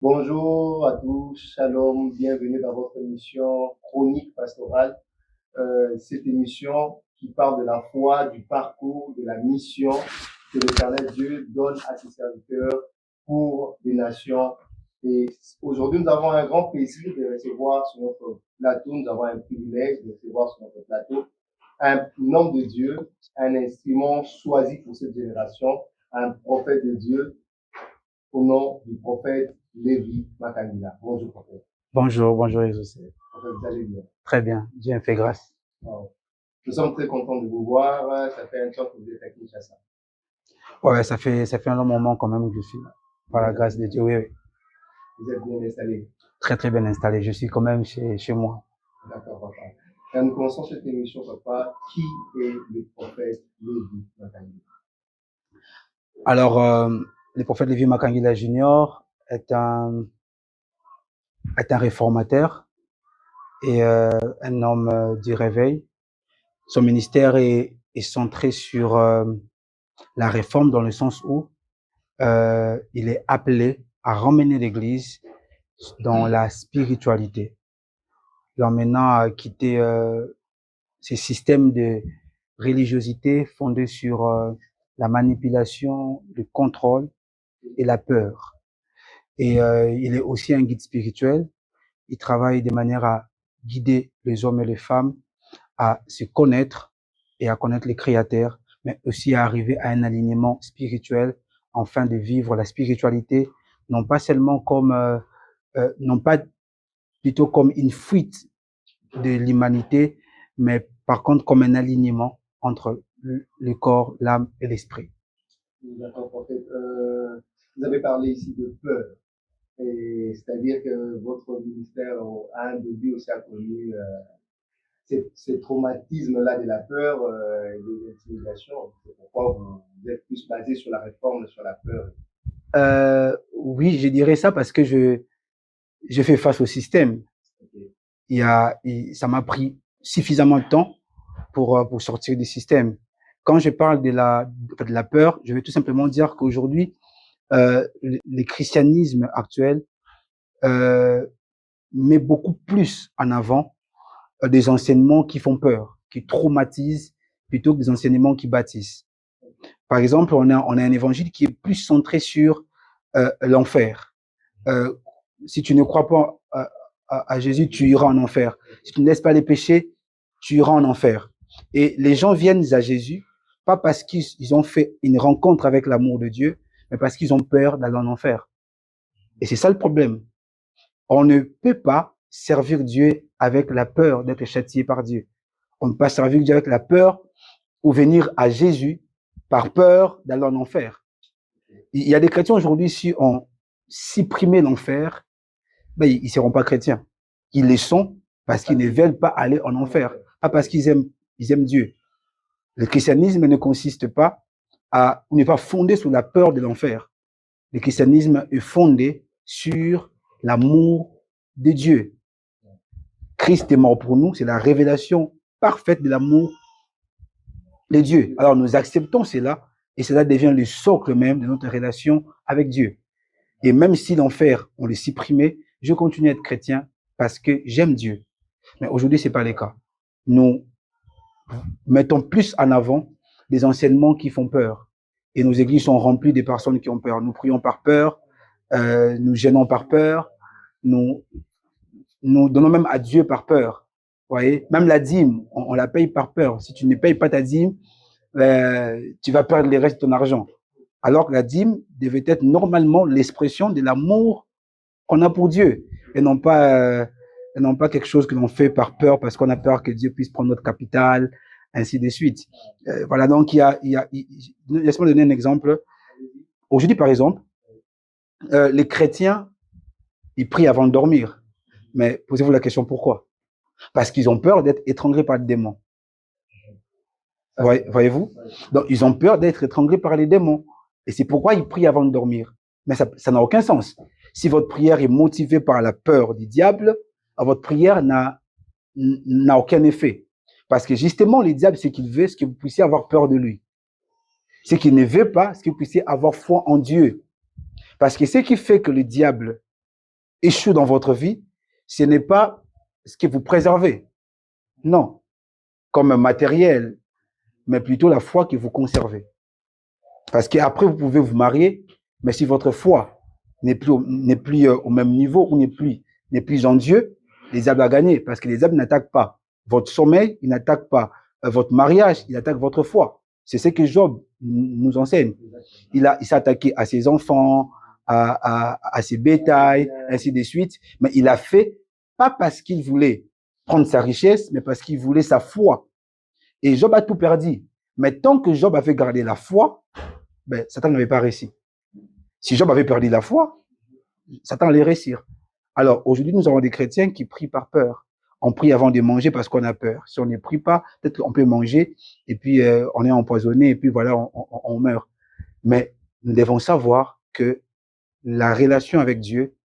Bonjour à tous, shalom, bienvenue dans votre émission Chronique pastorale. Cette émission qui parle de la foi, du parcours, de la mission que l'Éternel Dieu donne à ses serviteurs pour les nations. Et aujourd'hui, nous avons un grand plaisir de recevoir sur notre plateau, nous avons un privilège de recevoir sur notre plateau un homme de Dieu, un instrument choisi pour cette génération, un prophète de Dieu, au nom du prophète Lévi Makangila. Bonjour, prophète. Bonjour, bonjour, José. Prophète, vous allez bien? Très bien, Dieu me fait grâce. Wow. Nous sommes très contents de vous voir. Ça fait un temps que vous êtes à Kinshasa. Ouais, ça fait un long moment quand même que je suis là. Par la grâce de Dieu, oui, oui. Vous êtes bien installé. Très, très bien installé. Je suis quand même chez moi. D'accord, papa. Et nous commençons cette émission, papa. Qui est le prophète Lévi Makangila? Alors, le prophète Lévi Makangila Junior est un réformateur et un homme du réveil. Son ministère est centré sur la réforme dans le sens où il est appelé à ramener l'Église dans la spiritualité, l'emmenant à quitter ces systèmes de religiosité fondés sur la manipulation, le contrôle et la peur. Et il est aussi un guide spirituel. Il travaille de manière à guider les hommes et les femmes à se connaître et à connaître les créateurs, mais aussi à arriver à un alignement spirituel afin de vivre la spiritualité, non pas seulement comme, non pas plutôt comme une fuite de l'humanité, mais par contre comme un alignement entre le corps, l'âme et l'esprit. D'accord, prophète. Vous avez parlé ici de peur. Et c'est-à-dire que votre ministère a un début aussi a connu ces traumatismes-là de la peur et de l'intimidation. C'est pourquoi vous êtes plus basé sur la réforme, sur la peur. Oui, je dirais ça parce que je fais face au système. Ça m'a pris suffisamment de temps pour sortir du système. Quand je parle de la peur, je vais tout simplement dire qu'aujourd'hui, le christianisme actuel met beaucoup plus en avant des enseignements qui font peur, qui traumatisent, plutôt que des enseignements qui bâtissent. Par exemple, on a un évangile qui est plus centré sur l'enfer. Si tu ne crois pas à Jésus, tu iras en enfer. Si tu ne laisses pas les péchés, tu iras en enfer. Et les gens viennent à Jésus, pas parce qu'ils ont fait une rencontre avec l'amour de Dieu, mais parce qu'ils ont peur d'aller en enfer. Et c'est ça le problème. On ne peut pas servir Dieu avec la peur d'être châtié par Dieu. On ne peut pas servir Dieu avec la peur ou venir à Jésus par peur d'aller en enfer. Il y a des chrétiens aujourd'hui, si on supprimait l'enfer, ben, ils ne seront pas chrétiens. Ils le sont parce qu'ils ne veulent pas aller en enfer, pas parce qu'ils aiment Dieu. Le christianisme ne consiste pas n'est pas fondé sur la peur de l'enfer. Le christianisme est fondé sur l'amour de Dieu. Christ est mort pour nous, c'est la révélation parfaite de l'amour de Dieu. Alors nous acceptons cela et cela devient le socle même de notre relation avec Dieu. Et même si l'enfer, on le supprimait, je continue à être chrétien parce que j'aime Dieu. Mais aujourd'hui, c'est pas le cas. Nous mettons plus en avant des enseignements qui font peur. Et nos églises sont remplies de personnes qui ont peur. Nous prions par peur, nous gênons par peur, nous donnons même à Dieu par peur. Vous voyez, même la dîme, on la paye par peur. Si tu ne payes pas ta dîme, tu vas perdre les restes de ton argent. Alors que la dîme devait être normalement l'expression de l'amour qu'on a pour Dieu et non pas quelque chose que l'on fait par peur parce qu'on a peur que Dieu puisse prendre notre capital, ainsi de suite. Voilà, donc laisse-moi donner un exemple. Aujourd'hui, par exemple, les chrétiens, ils prient avant de dormir. Mais posez-vous la question pourquoi? Parce qu'ils ont peur d'être étranglés par les démons. Voyez-vous? Donc, ils ont peur d'être étranglés par les démons. Et c'est pourquoi ils prient avant de dormir. Mais ça n'a aucun sens. Si votre prière est motivée par la peur du diable, votre prière n'a aucun effet. Parce que justement, le diable, ce qu'il veut, c'est que vous puissiez avoir peur de lui. Ce qu'il ne veut pas, c'est que vous puissiez avoir foi en Dieu. Parce que ce qui fait que le diable échoue dans votre vie, ce n'est pas ce que vous préservez. Non, comme un matériel, mais plutôt la foi que vous conservez. Parce qu'après, vous pouvez vous marier, mais si votre foi n'est plus au même niveau ou n'est plus en Dieu, les diables a gagné. Parce que les diables n'attaquent pas votre sommeil, ils n'attaquent pas votre mariage, ils attaquent votre foi. C'est ce que Job nous enseigne. Il s'est attaqué à ses enfants, à ses bétails, ainsi de suite. Mais il a fait, pas parce qu'il voulait prendre sa richesse, mais parce qu'il voulait sa foi. Et Job a tout perdu. Mais tant que Job avait gardé la foi, ben, Satan n'avait pas réussi. Si Job avait perdu la foi, Satan allait réussir. Alors, aujourd'hui, nous avons des chrétiens qui prient par peur. On prie avant de manger parce qu'on a peur. Si on ne prie pas, peut-être qu'on peut manger et puis on est empoisonné et puis voilà, on meurt. Mais nous devons savoir que la relation avec Dieu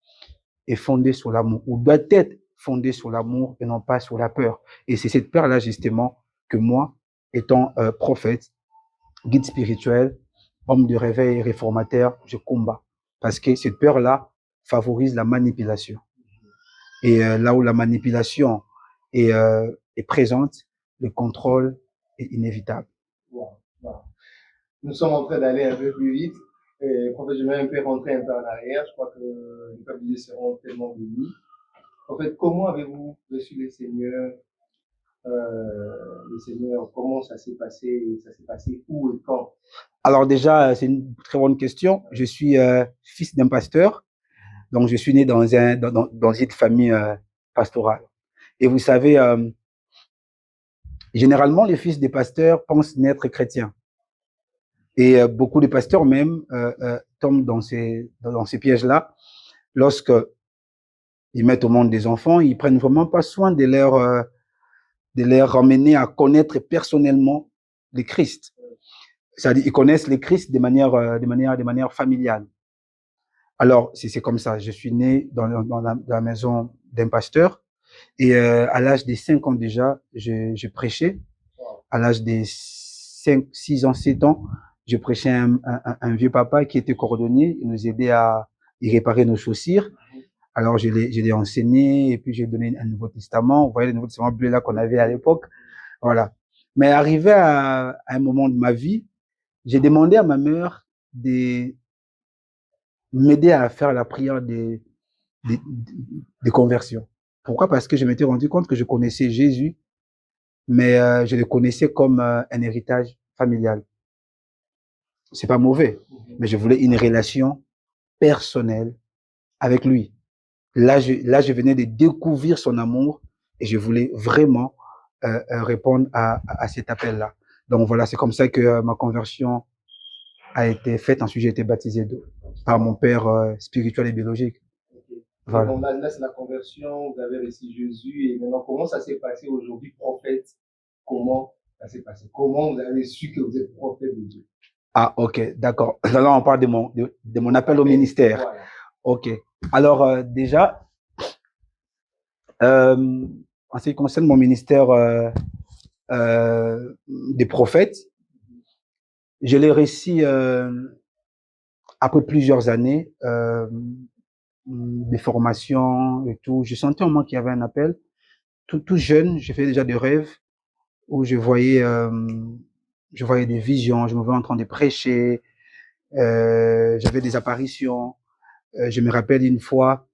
est fondée sur l'amour, ou doit être fondée sur l'amour et non pas sur la peur. Et c'est cette peur-là, justement, que moi, étant prophète, guide spirituel, homme de réveil réformateur, je combats. Parce que cette peur-là favorise la manipulation. Et là où la manipulation est présente, le contrôle est inévitable. Wow. Wow. Nous sommes en train d'aller un peu plus vite. Prophète, je vais un peu rentrer un peu en arrière. Je crois que les papiers seront tellement bénis. En fait, comment avez-vous reçu le Seigneur, comment ça s'est passé? Ça s'est passé où et quand? Alors déjà, c'est une très bonne question. Je suis fils d'un pasteur. Donc, je suis né dans une famille pastorale. Et vous savez, généralement, les fils des pasteurs pensent naître chrétiens. Et beaucoup de pasteurs même tombent dans ces pièges-là. Lorsque ils mettent au monde des enfants, ils prennent vraiment pas soin de leur ramener à connaître personnellement le Christ. C'est-à-dire, ils connaissent le Christ de manière familiale. Alors, c'est comme ça. Je suis né dans la maison d'un pasteur. Et à l'âge de 5 ans déjà, je prêchais. À l'âge de 5, 6 ans, 7 ans, je prêchais un vieux papa qui était cordonnier. Il nous aidait à y réparer nos chaussures. Alors, je l'ai enseigné et puis j'ai donné un Nouveau Testament. Vous voyez le Nouveau Testament bleu là qu'on avait à l'époque. Voilà. Mais arrivé à un moment de ma vie, j'ai demandé à ma mère de m'aider à faire la prière de conversion. Pourquoi? Parce que je m'étais rendu compte que je connaissais Jésus, mais je le connaissais comme un héritage familial. C'est pas mauvais, mais je voulais une relation personnelle avec lui. Là, je venais de découvrir son amour et je voulais vraiment répondre à cet appel-là. Donc voilà, c'est comme ça que ma conversion a été faite. Ensuite, j'ai été baptisé par mon père spirituel et biologique. Voilà. Donc là, c'est la conversion, vous avez reçu Jésus, et maintenant, comment ça s'est passé aujourd'hui, prophète? Comment ça s'est passé? Comment vous avez su que vous êtes prophète de Dieu? Ah, ok, d'accord. Là, on parle de mon appel au ministère. Voilà. Ok. Alors, déjà, en ce qui concerne mon ministère des prophètes, je l'ai reçu après plusieurs années des formations et tout. Je sentais en moi qu'il y avait un appel. Tout jeune, j'ai fait déjà des rêves où je voyais des visions, je me voyais en train de prêcher, j'avais des apparitions. Je me rappelle une fois,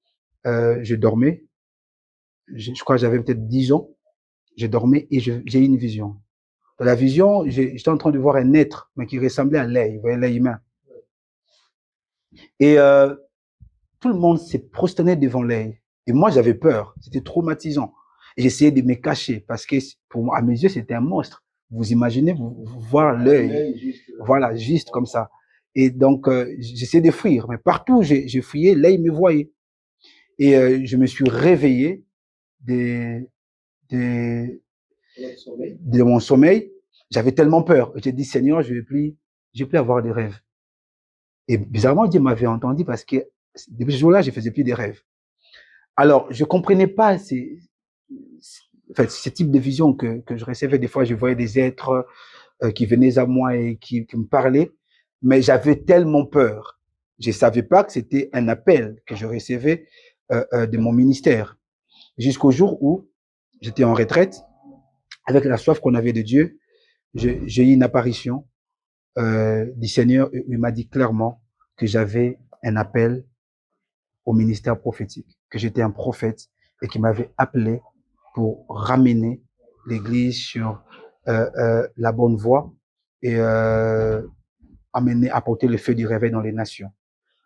je dormais, je crois que j'avais peut-être 10 ans, je dormais et j'ai eu une vision. Dans la vision, j'étais en train de voir un être, mais qui ressemblait à l'œil, vous voyez, l'œil humain. Et tout le monde s'est prosterné devant l'œil. Et moi, j'avais peur, c'était traumatisant. Et j'essayais de me cacher parce que pour moi, à mes yeux, c'était un monstre. Vous imaginez voir l'œil, voilà, juste comme ça. Et donc, j'essayais de fuir, mais partout j'ai fuyé, l'œil me voyait. Et je me suis réveillé de mon sommeil. J'avais tellement peur. J'ai dit, Seigneur, je vais plus avoir des rêves. Et bizarrement, Dieu m'avait entendu parce que depuis ce jour-là, je faisais plus des rêves. Alors, je comprenais pas ce type de vision que je recevais. Des fois, je voyais des êtres qui venaient à moi et qui me parlaient, mais j'avais tellement peur. Je savais pas que c'était un appel que je recevais de mon ministère. Jusqu'au jour où j'étais en retraite, avec la soif qu'on avait de Dieu, j'ai eu une apparition du Seigneur. Il m'a dit clairement que j'avais un appel au ministère prophétique, que j'étais un prophète et qu'il m'avait appelé pour ramener l'Église sur la bonne voie et apporter le feu du réveil dans les nations.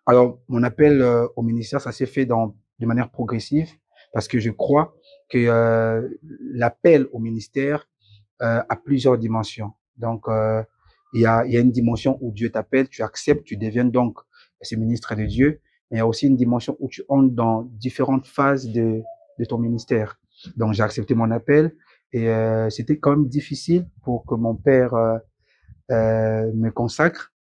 Alors, mon appel au ministère, ça s'est fait de manière progressive parce que je crois que l'appel au ministère a plusieurs dimensions. Donc, il y a une dimension où Dieu t'appelle, tu acceptes, tu deviens donc ce ministre de Dieu. Mais il y a aussi une dimension où tu entres dans différentes phases de ton ministère. Donc, j'ai accepté mon appel et c'était quand même difficile pour que mon père me consacre.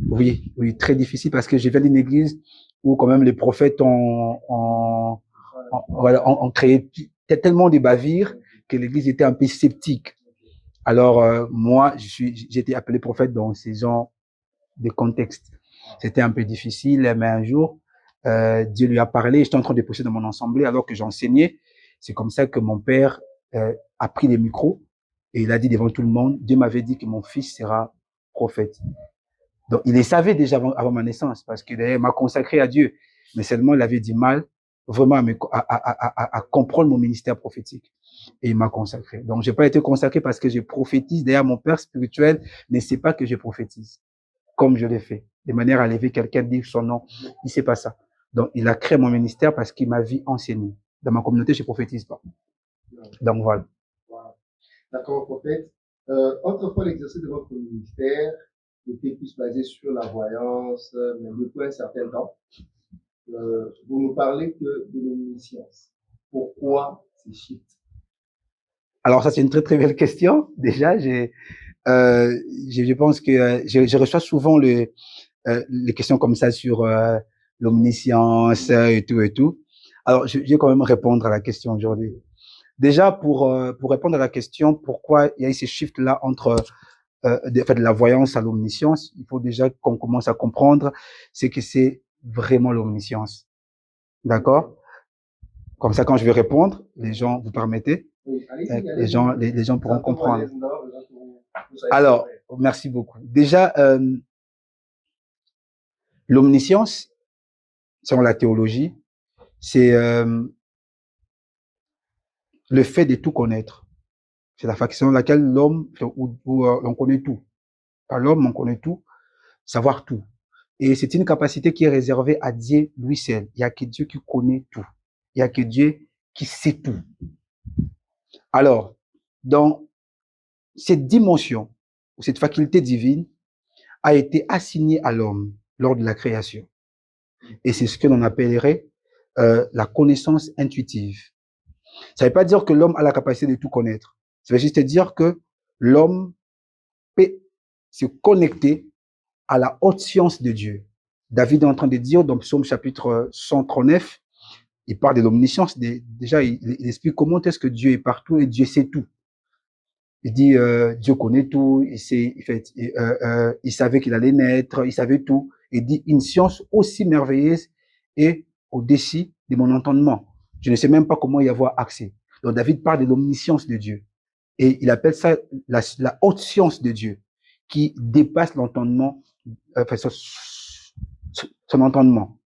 Oui, oui, très difficile parce que je viens d'une église où quand même les prophètes ont créé tellement de bavires que l'église était un peu sceptique. Alors moi, j'ai été appelé prophète dans ces genres de contexte. C'était un peu difficile, mais un jour, Dieu lui a parlé. J'étais en train de prêcher dans mon assemblée alors que j'enseignais. C'est comme ça que mon père a pris les micros et il a dit devant tout le monde, Dieu m'avait dit que mon fils sera prophète. Donc, il les savait déjà avant ma naissance parce que d'ailleurs, il m'a consacré à Dieu. Mais seulement, il avait du mal vraiment à comprendre mon ministère prophétique. Et il m'a consacré. Donc, j'ai pas été consacré parce que je prophétise. D'ailleurs, mon père spirituel ne sait pas que je prophétise comme je l'ai fait. De manière à lever quelqu'un, dire son nom. Il sait pas ça. Donc, il a créé mon ministère parce qu'il m'a vu enseigner. Dans ma communauté, je prophétise pas. Donc, voilà. D'accord, prophète. Autrefois, l'exercice de votre ministère était plus basé sur la voyance, mais depuis un certain temps, vous ne parlez que de l'omniscience. Pourquoi ces shift? Alors, ça, c'est une très, très belle question. Déjà, je pense que je reçois souvent les questions comme ça sur l'omniscience et tout et tout. Alors, je vais quand même répondre à la question aujourd'hui. Déjà, pour répondre à la question, pourquoi il y a eu ces shifts-là entre de la voyance à l'omniscience, il faut déjà qu'on commence à comprendre c'est que c'est vraiment l'omniscience. D'accord? Comme ça, quand je vais répondre, les gens, vous permettez, Oui, les gens pourront comprendre. Alors, merci beaucoup. Déjà, l'omniscience, selon la théologie, c'est le fait de tout connaître. C'est la façon dans laquelle l'homme, où on connaît tout. Par l'homme, on connaît tout, savoir tout. Et c'est une capacité qui est réservée à Dieu lui seul. Il n'y a que Dieu qui connaît tout. Il n'y a que Dieu qui sait tout. Alors, dans cette dimension, ou cette faculté divine, a été assignée à l'homme lors de la création. Et c'est ce que l'on appellerait la connaissance intuitive. Ça ne veut pas dire que l'homme a la capacité de tout connaître. Ça veut juste dire que l'homme peut se connecter à la haute science de Dieu. David est en train de dire dans Psaume chapitre 139, il parle de l'omniscience. Déjà, il explique comment est-ce que Dieu est partout et Dieu sait tout. Il dit, Dieu connaît tout, il savait qu'il allait naître, il savait tout. Il dit, une science aussi merveilleuse et au-dessus de mon entendement. Je ne sais même pas comment y avoir accès. Donc, David parle de l'omniscience de Dieu. Et il appelle ça la haute science de Dieu, qui dépasse l'entendement, son entendement.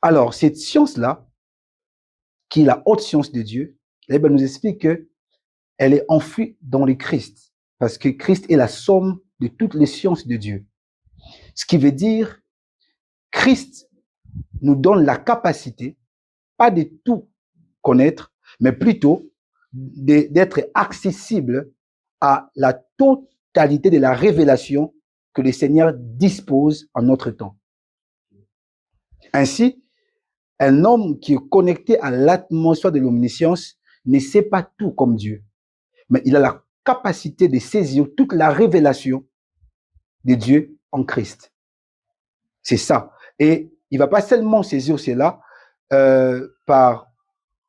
Alors, cette science-là, qui est la haute science de Dieu, la Bible nous explique que elle est enfouie dans le Christ, parce que Christ est la somme de toutes les sciences de Dieu. Ce qui veut dire, Christ nous donne la capacité, pas de tout connaître, mais plutôt d'être accessible à la totalité de la révélation que le Seigneur dispose en notre temps. Ainsi, un homme qui est connecté à l'atmosphère de l'omniscience ne sait pas tout comme Dieu, mais il a la capacité de saisir toute la révélation de Dieu en Christ. C'est ça. Et il va pas seulement saisir cela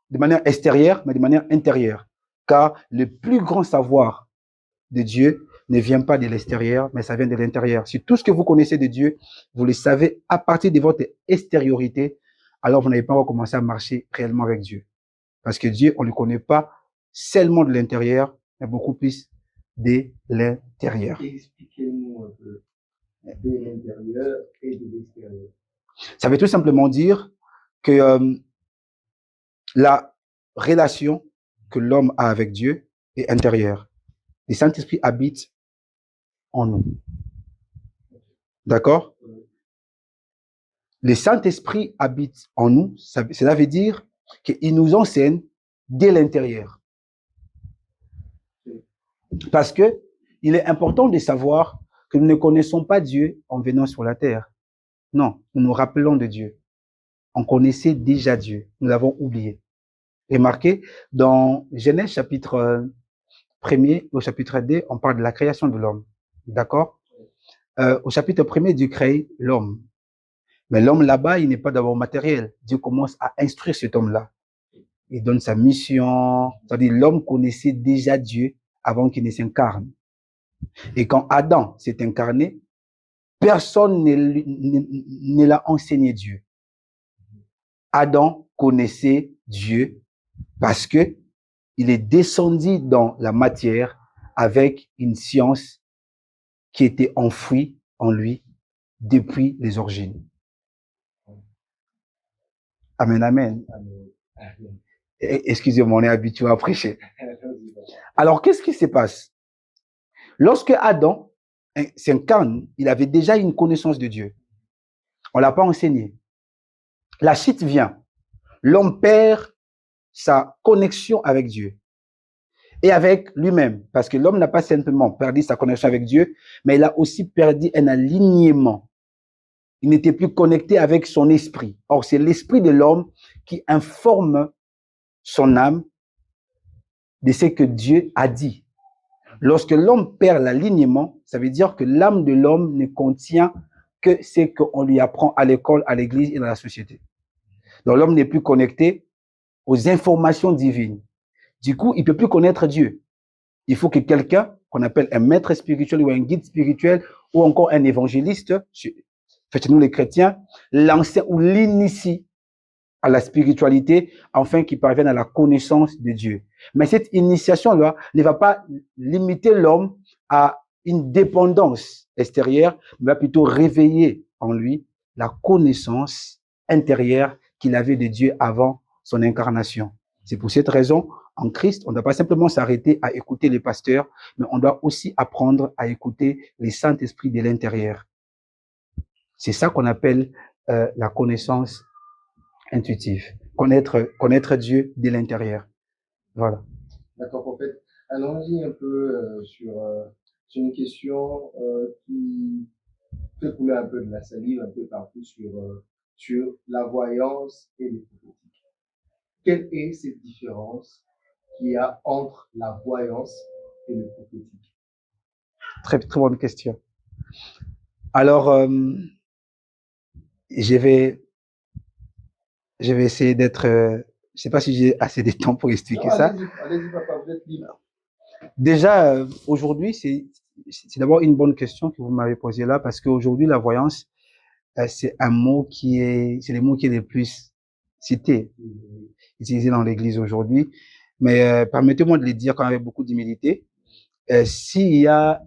de manière extérieure, mais de manière intérieure. Car le plus grand savoir de Dieu ne vient pas de l'extérieur, mais ça vient de l'intérieur. Si tout ce que vous connaissez de Dieu, vous le savez à partir de votre extériorité, alors vous n'avez pas encore commencé à marcher réellement avec Dieu. Parce que Dieu, on ne le connaît pas seulement de l'intérieur, mais beaucoup plus de l'intérieur. Expliquez-nous un peu de l'intérieur et de l'extérieur. Ça veut tout simplement dire que la relation que l'homme a avec Dieu est intérieure. Le Saint-Esprit habite en nous. D'accord? Le Saint-Esprit habite en nous. Cela veut dire qu'il nous enseigne dès l'intérieur. Parce que il est important de savoir que nous ne connaissons pas Dieu en venant sur la terre. Non, nous nous rappelons de Dieu. On connaissait déjà Dieu. Nous l'avons oublié. Remarquez, dans Genèse chapitre 1er au chapitre 2, on parle de la création de l'homme. D'accord? Au chapitre 1er, Dieu crée l'homme. Mais l'homme là-bas, il n'est pas d'abord matériel. Dieu commence à instruire cet homme-là. Il donne sa mission. C'est-à-dire, l'homme connaissait déjà Dieu avant qu'il ne s'incarne. Et quand Adam s'est incarné, personne ne l'a enseigné Dieu. Adam connaissait Dieu parce que il est descendu dans la matière avec une science qui était enfouie en lui depuis les origines. Amen, amen. Excusez-moi, on est habitué à prêcher. Alors, qu'est-ce qui se passe? Lorsque Adam s'incarne, il avait déjà une connaissance de Dieu. On ne l'a pas enseigné. La chute vient. L'homme perd sa connexion avec Dieu et avec lui-même, parce que l'homme n'a pas simplement perdu sa connexion avec Dieu, mais il a aussi perdu un alignement. Il n'était plus connecté avec son esprit. Or, c'est l'esprit de l'homme qui informe son âme de ce que Dieu a dit. Lorsque l'homme perd l'alignement, ça veut dire que l'âme de l'homme ne contient que ce qu'on lui apprend à l'école, à l'église et dans la société. Donc, l'homme n'est plus connecté aux informations divines. Du coup, il ne peut plus connaître Dieu. Il faut que quelqu'un, qu'on appelle un maître spirituel ou un guide spirituel, ou encore un évangéliste, faites-nous les chrétiens, l'enseigne ou l'initie à la spiritualité, afin qu'il parvienne à la connaissance de Dieu. Mais cette initiation-là ne va pas limiter l'homme à une dépendance extérieure, mais va plutôt réveiller en lui la connaissance intérieure qu'il avait de Dieu avant son incarnation. C'est pour cette raison, en Christ, on ne doit pas simplement s'arrêter à écouter les pasteurs, mais on doit aussi apprendre à écouter les Saint-Esprit de l'intérieur. C'est ça qu'on appelle la connaissance intuitive. Connaître Dieu de l'intérieur. Voilà. D'accord, prophète. Allons-y un peu sur une question qui fait couler un peu de la salive un peu partout sur la voyance et les prophétiques. Quelle est cette différence qu'il y a entre la voyance et le prophétique? Très, très bonne question. Alors, je vais essayer d'être... je ne sais pas si j'ai assez de temps pour expliquer ça. Allez-y, papa, vous êtes libre. Déjà, aujourd'hui, c'est d'abord une bonne question que vous m'avez posée là, parce qu'aujourd'hui, la voyance, c'est un mot c'est le mot qui est le plus cité, utilisé dans l'Église aujourd'hui. Mais permettez-moi de le dire quand même avec beaucoup d'humilité. S'il y a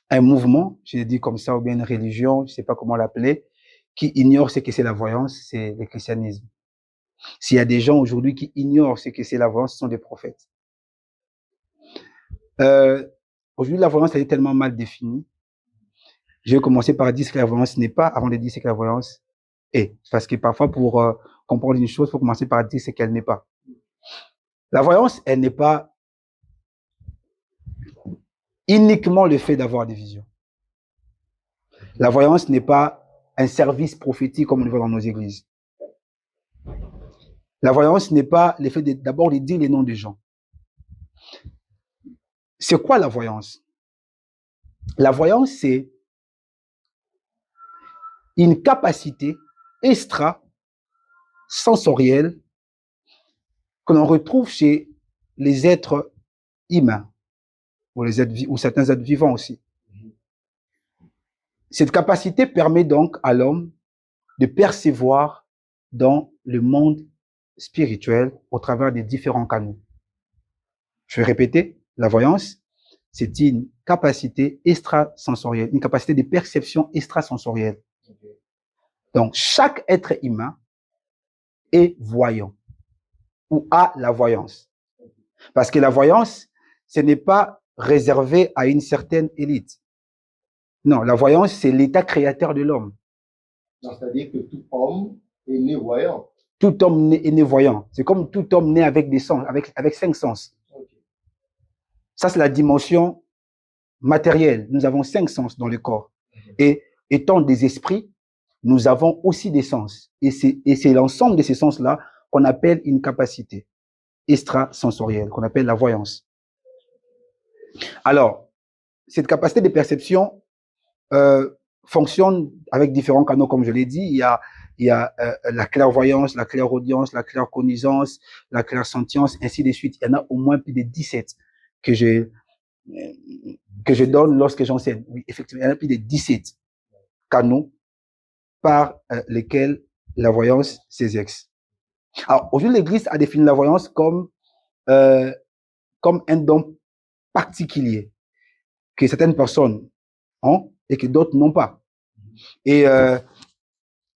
un mouvement, je le dis comme ça, ou bien une religion, je ne sais pas comment l'appeler, qui ignore ce que c'est la voyance, c'est le christianisme. S'il y a des gens aujourd'hui qui ignorent ce que c'est la voyance, ce sont des prophètes. Aujourd'hui, la voyance, elle est tellement mal définie. Je vais commencer par dire ce que la voyance n'est pas, avant de dire ce que la voyance est. Parce que parfois, pour comprendre une chose, il faut commencer par dire ce qu'elle n'est pas. La voyance, elle n'est pas uniquement le fait d'avoir des visions. La voyance n'est pas un service prophétique comme on le voit dans nos églises. La voyance n'est pas le fait d'abord de dire les noms des gens. C'est quoi la voyance? La voyance, c'est une capacité extra-sensorielle que l'on retrouve chez les êtres humains. ou certains êtres vivants aussi. Cette capacité permet donc à l'homme de percevoir dans le monde spirituel au travers des différents canaux. Je vais répéter, la voyance, c'est une capacité extrasensorielle, une capacité de perception extrasensorielle. Donc, chaque être humain est voyant ou a la voyance. Parce que la voyance, ce n'est pas réservé à une certaine élite. Non, la voyance, c'est l'état créateur de l'homme. C'est-à-dire que tout homme est né voyant. Tout homme est né voyant. C'est comme tout homme né avec des sens, avec 5 sens. Ça, c'est la dimension matérielle. Nous avons 5 sens dans le corps. Et étant des esprits, nous avons aussi des sens. Et c'est l'ensemble de ces sens-là qu'on appelle une capacité extrasensorielle, qu'on appelle la voyance. Alors, cette capacité de perception fonctionne avec différents canaux, comme je l'ai dit. Il y a la clairvoyance, la clairaudience, la claircognizance, la clairsentience, ainsi de suite. Il y en a au moins plus de 17 que je donne lorsque j'enseigne. Oui, effectivement, il y en a plus de 17 canaux par lesquels la voyance s'exerce. Alors, aujourd'hui, l'Église a défini la voyance comme un don particulier que certaines personnes ont et que d'autres n'ont pas. Et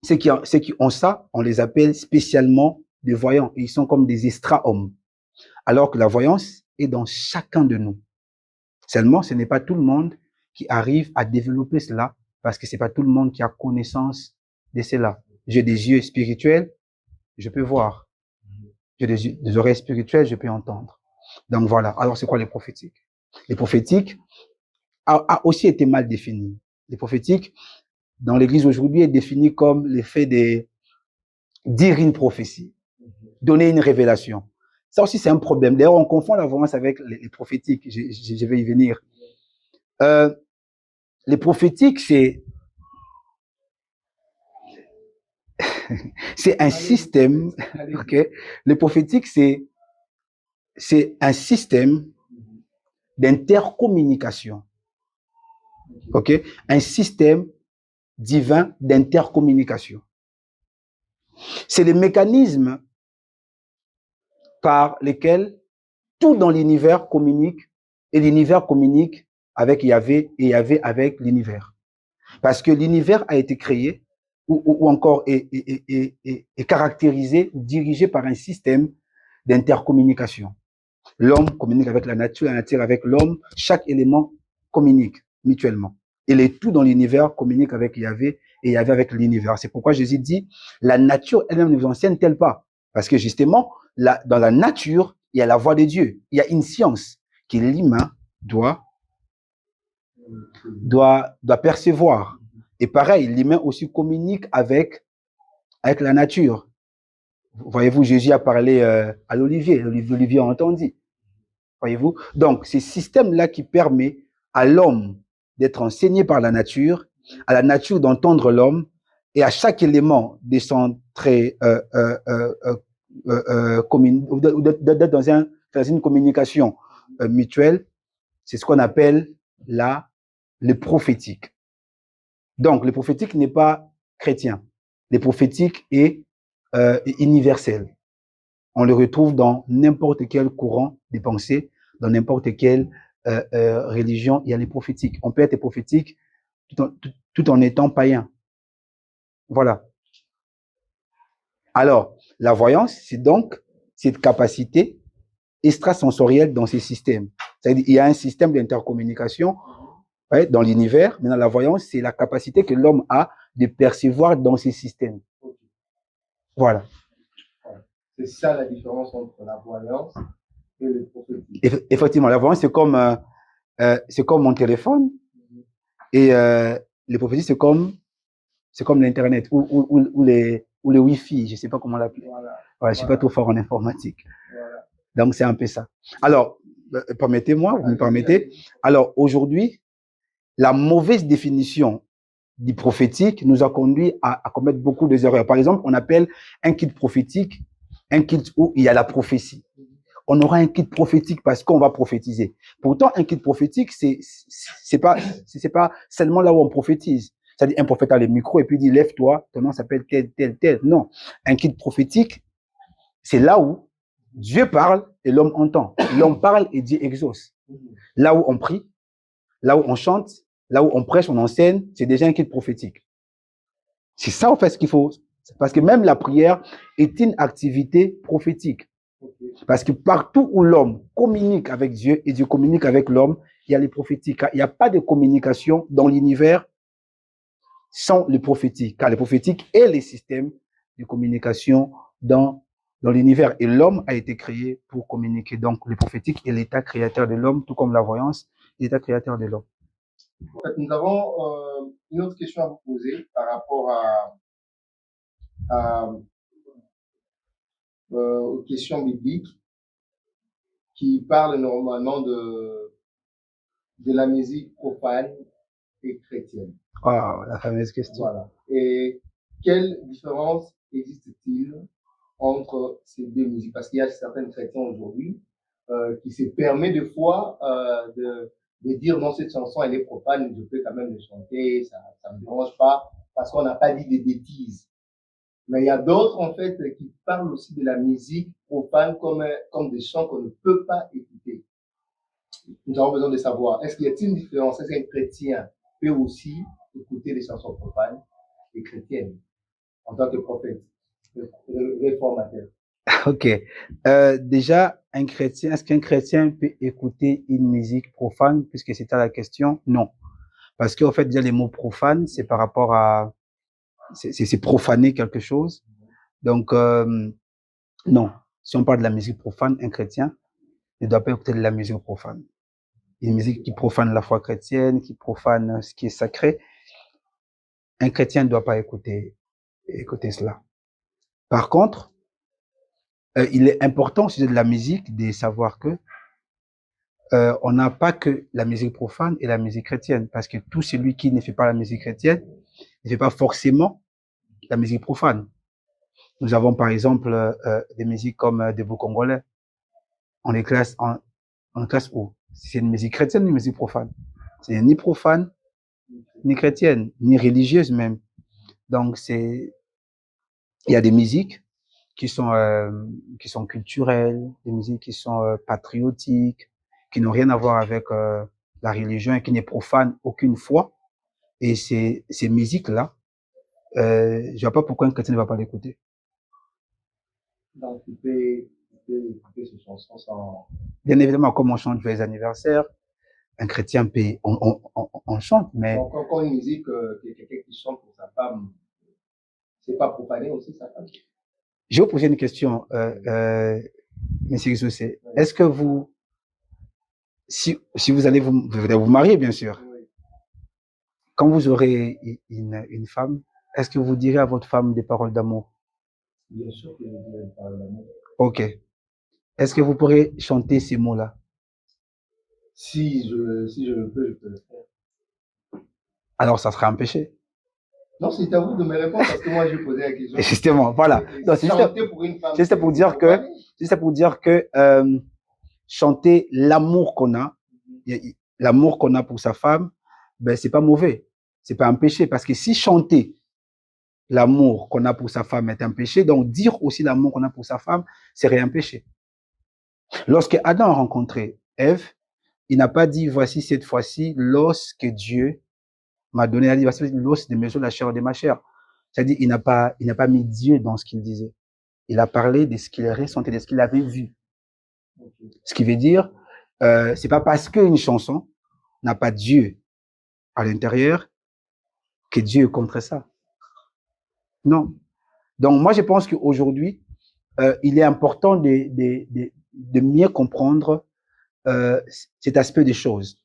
ceux qui ont ça, on les appelle spécialement des voyants. Et ils sont comme des extra-hommes. Alors que la voyance est dans chacun de nous. Seulement, ce n'est pas tout le monde qui arrive à développer cela parce que c'est pas tout le monde qui a connaissance de cela. J'ai des yeux spirituels, je peux voir. J'ai des oreilles spirituelles, je peux entendre. Donc voilà. Alors, c'est quoi les prophétiques? Les prophétiques a aussi été mal défini. Les prophétiques, dans l'Église aujourd'hui, est défini comme l'effet de dire une prophétie, donner une révélation. Ça aussi, c'est un problème. D'ailleurs, on confond la voyance avec les prophétiques. Je vais y venir. Les prophétiques, c'est un système. Okay? Les prophétiques, c'est un système d'intercommunication. Ok? Un système divin d'intercommunication. C'est le mécanisme par lesquels tout dans l'univers communique et l'univers communique avec Yahvé et Yahvé avec l'univers. Parce que l'univers a été créé ou encore est caractérisé, dirigé par un système d'intercommunication. L'homme communique avec la nature avec l'homme, chaque élément communique mutuellement. Et les tout dans l'univers communiquent avec Yahvé et Yahvé avec l'univers. C'est pourquoi Jésus dit, la nature elle-même ne vous enseigne-t-elle pas? Parce que justement, dans la nature, il y a la voix de Dieu. Il y a une science que l'humain doit percevoir. Et pareil, l'humain aussi communique avec la nature. Voyez-vous, Jésus a parlé à l'olivier. L'olivier a entendu. Voyez-vous? Donc, c'est ce système-là qui permet à l'homme d'être enseigné par la nature, à la nature d'entendre l'homme, et à chaque élément de s'entrer d'être dans une communication mutuelle. C'est ce qu'on appelle le prophétique. Donc, le prophétique n'est pas chrétien. Le prophétique est universel. On le retrouve dans n'importe quel courant de pensée, dans n'importe quelle religion, il y a les prophétiques. On peut être prophétique tout en étant païen. Voilà. Alors, la voyance, c'est donc cette capacité extrasensorielle dans ces systèmes. C'est-à-dire il y a un système d'intercommunication dans l'univers. Maintenant, la voyance, c'est la capacité que l'homme a de percevoir dans ces systèmes. Voilà. C'est ça la différence entre la voyance et le prophétique. Effectivement, la voyance, c'est comme mon téléphone et le prophétique, c'est comme l'Internet ou les Wi-Fi, je ne sais pas comment l'appeler. Voilà. Voilà, je ne suis pas trop fort en informatique. Voilà. Donc, c'est un peu ça. Alors, permettez-moi, vous me permettez. Alors, aujourd'hui, la mauvaise définition du prophétique nous a conduit à commettre beaucoup d'erreurs. Par exemple, on appelle un kit prophétique un kit où il y a la prophétie. on aura un kit prophétique parce qu'on va prophétiser. Pourtant, un kit prophétique, c'est pas seulement là où on prophétise. C'est-à-dire, un prophète a le micro et puis il dit, lève-toi, ton nom s'appelle tel, tel, tel. Non. Un kit prophétique, c'est là où Dieu parle et l'homme entend. L'homme parle et Dieu exauce. Là où on prie, là où on chante, là où on prêche, on enseigne, c'est déjà un kit prophétique. C'est ça, en fait, ce qu'il faut. Parce que même la prière est une activité prophétique. Parce que partout où l'homme communique avec Dieu et Dieu communique avec l'homme, il y a les prophétiques. Il n'y a pas de communication dans l'univers sans le prophétique. Car le prophétique est les systèmes de communication dans l'univers. Et l'homme a été créé pour communiquer. Donc, le prophétique est l'état créateur de l'homme, tout comme la voyance, l'état créateur de l'homme. En fait, nous avons une autre question à vous poser par rapport aux questions bibliques qui parlent normalement de la musique profane et chrétienne. Ah, la fameuse question. Voilà. Et quelle différence existe-t-il entre ces deux musiques? Parce qu'il y a certains chrétiens aujourd'hui qui se permettent des fois de dire non, cette chanson elle est profane, je peux quand même le chanter, ça me dérange pas, parce qu'on n'a pas dit des bêtises. Mais il y a d'autres en fait qui parlent aussi de la musique profane comme des chants qu'on ne peut pas écouter. Nous avons besoin de savoir, est-ce qu'il y a une différence? Est-ce qu'un chrétien peut aussi écouter des chansons profanes et chrétiennes en tant que prophète, réformateur? Ok. Déjà, est-ce qu'un chrétien peut écouter une musique profane, puisque c'était la question? Non. Parce qu'en fait, déjà, les mots profanes, c'est par rapport à, c'est profaner quelque chose. Donc, non. Si on parle de la musique profane, un chrétien ne doit pas écouter de la musique profane. Une musique qui profane la foi chrétienne, qui profane ce qui est sacré. Un chrétien ne doit pas écouter cela. Par contre, il est important au sujet de la musique de savoir que on n'a pas que la musique profane et la musique chrétienne, parce que tout celui qui ne fait pas la musique chrétienne ne fait pas forcément la musique profane. Nous avons par exemple des musiques comme des beaux congolais. On les classe où? C'est une musique chrétienne ou une musique profane? C'est ni profane, ni chrétienne, ni religieuse même. Donc il y a des musiques qui sont culturelles, des musiques qui sont patriotiques, qui n'ont rien à voir avec la religion et qui ne profanent aucune foi. Et ces musiques-là, je vois pas pourquoi un chrétien ne va pas l'écouter. Donc, tu peux écouter ces chansons sans... Bien évidemment, comme on chante joyeux anniversaire, un chrétien peut, on chante, mais... Donc, quand une musique, quelqu'un qui chante pour sa femme, c'est pas profaner aussi sa femme? Je vais vous poser une question, Monsieur Xoussé. Est-ce que vous, si vous allez vous marier, bien sûr, oui. Quand vous aurez une femme, est-ce que vous direz à votre femme des paroles d'amour? Bien sûr que je dirai des paroles d'amour. Ok. Est-ce que vous pourrez chanter ces mots-là? Si je le peux, je peux le faire. Alors, ça sera un péché. Non, c'est à vous de me répondre parce que moi, je posais la question. Et justement, voilà. C'est pour dire que chanter l'amour qu'on a pour sa femme, ben c'est pas mauvais, c'est pas un péché, parce que si chanter l'amour qu'on a pour sa femme est un péché, donc dire aussi l'amour qu'on a pour sa femme serait un péché. Lorsque Adam a rencontré Ève, il n'a pas dit voici cette fois-ci l'os que Dieu m'a donné, il a dit voici l'os de mes os, la chair de ma chair. C'est-à-dire il n'a pas mis Dieu dans ce qu'il disait. Il a parlé de ce qu'il ressentait, de ce qu'il avait vu. Ce qui veut dire, c'est pas parce qu'une chanson n'a pas Dieu à l'intérieur que Dieu est contre ça. Non. Donc moi je pense qu'aujourd'hui, il est important de mieux comprendre cet aspect des choses.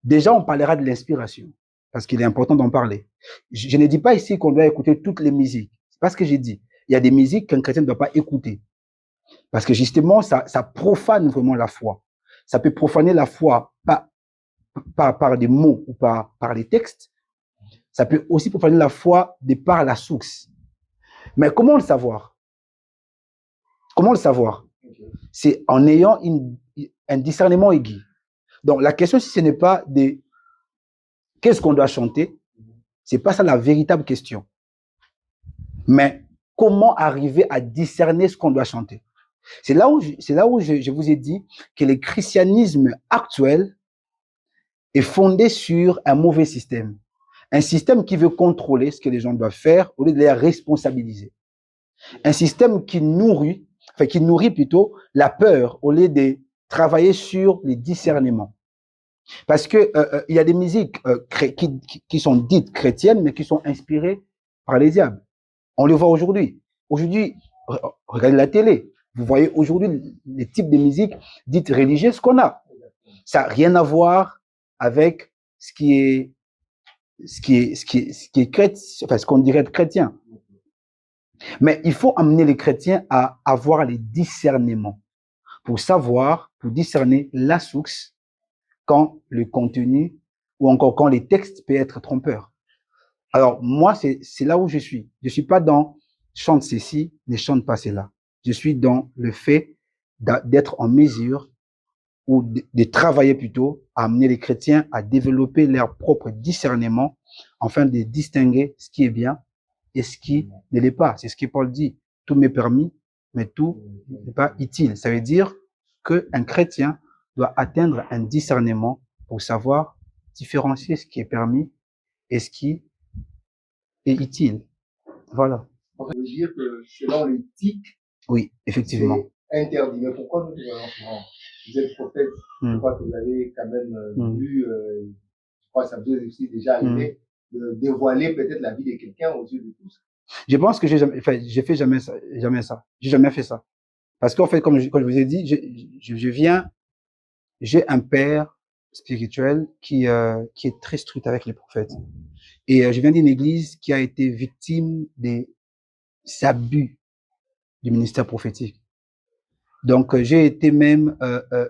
Déjà, on parlera de l'inspiration, parce qu'il est important d'en parler. Je ne dis pas ici qu'on doit écouter toutes les musiques. C'est pas ce que j'ai dit. Il y a des musiques qu'un chrétien ne doit pas écouter. Parce que justement, ça profane vraiment la foi. Ça peut profaner la foi par des mots ou par les textes. Ça peut aussi profaner la foi de par la source. Mais comment le savoir? Comment le savoir? C'est en ayant un discernement aigu. Donc, la question, si ce n'est pas de qu'est-ce qu'on doit chanter, c'est pas ça la véritable question. Mais comment arriver à discerner ce qu'on doit chanter? C'est là où je vous ai dit que le christianisme actuel est fondé sur un mauvais système. Un système qui veut contrôler ce que les gens doivent faire au lieu de les responsabiliser. Un système qui nourrit plutôt la peur au lieu de travailler sur les discernements. Parce que il y a des musiques qui sont dites chrétiennes, mais qui sont inspirées par les diables. On le voit aujourd'hui. Aujourd'hui, regardez la télé. Vous voyez aujourd'hui les types de musique dites religieuses qu'on a. Ça n'a rien à voir avec ce qu'on dirait être chrétien. Mais il faut amener les chrétiens à avoir les discernements pour discerner la source quand le contenu ou encore quand les textes peuvent être trompeurs. Alors, moi, c'est là où je suis. Je suis pas dans chante ceci, ne chante pas cela. Je suis dans le fait d'être en mesure ou de travailler plutôt à amener les chrétiens à développer leur propre discernement afin de distinguer ce qui est bien et ce qui ne l'est pas. C'est ce que Paul dit. Tout m'est permis, mais tout n'est pas utile. Ça veut dire qu'un chrétien doit atteindre un discernement pour savoir différencier ce qui est permis et ce qui est utile. Voilà. On peut dire que selon l'éthique, oui, effectivement, c'est interdit. Mais pourquoi nous souvent vous êtes prophète, je crois que vous avez quand même vu, je crois que ça vous est aussi déjà arrivé, de dévoiler peut-être la vie de quelqu'un aux yeux de tous. Je pense que j'ai jamais ça. J'ai jamais fait ça. Parce qu'en fait, comme je vous ai dit, j'ai un père spirituel qui est très strict avec les prophètes. Et je viens d'une église qui a été victime des abus du ministère prophétique. Donc, j'ai été même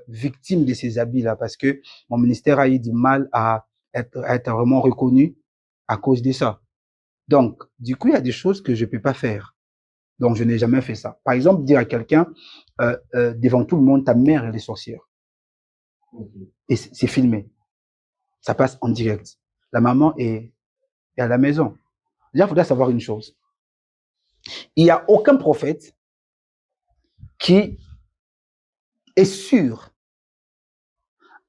victime de ces abus-là parce que mon ministère a eu du mal à être vraiment reconnu à cause de ça. Donc, du coup, il y a des choses que je peux pas faire. Donc, je n'ai jamais fait ça. Par exemple, dire à quelqu'un devant tout le monde, ta mère, elle est sorcière. Et c'est filmé. Ça passe en direct. La maman est à la maison. Déjà, il faudrait savoir une chose. Il n'y a aucun prophète qui est sûr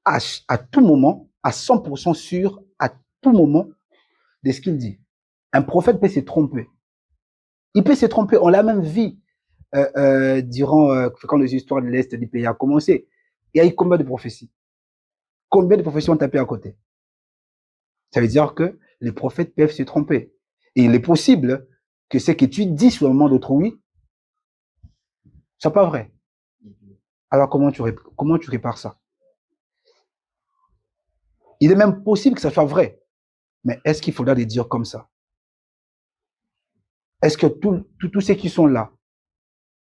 à tout moment, à 100% sûr, à tout moment de ce qu'il dit. Un prophète peut se tromper. Il peut se tromper. On l'a même vu durant quand les histoires de l'Est du pays a commencé. Il y a eu combien de prophéties? Combien de prophéties ont tapé à côté? Ça veut dire que les prophètes peuvent se tromper. Et il est possible que ce que tu dis sur le moment d'autrui soit pas vrai. Alors comment tu répares ça? Il est même possible que ça soit vrai. Mais est-ce qu'il faudra les dire comme ça? Est-ce que tous ceux qui sont là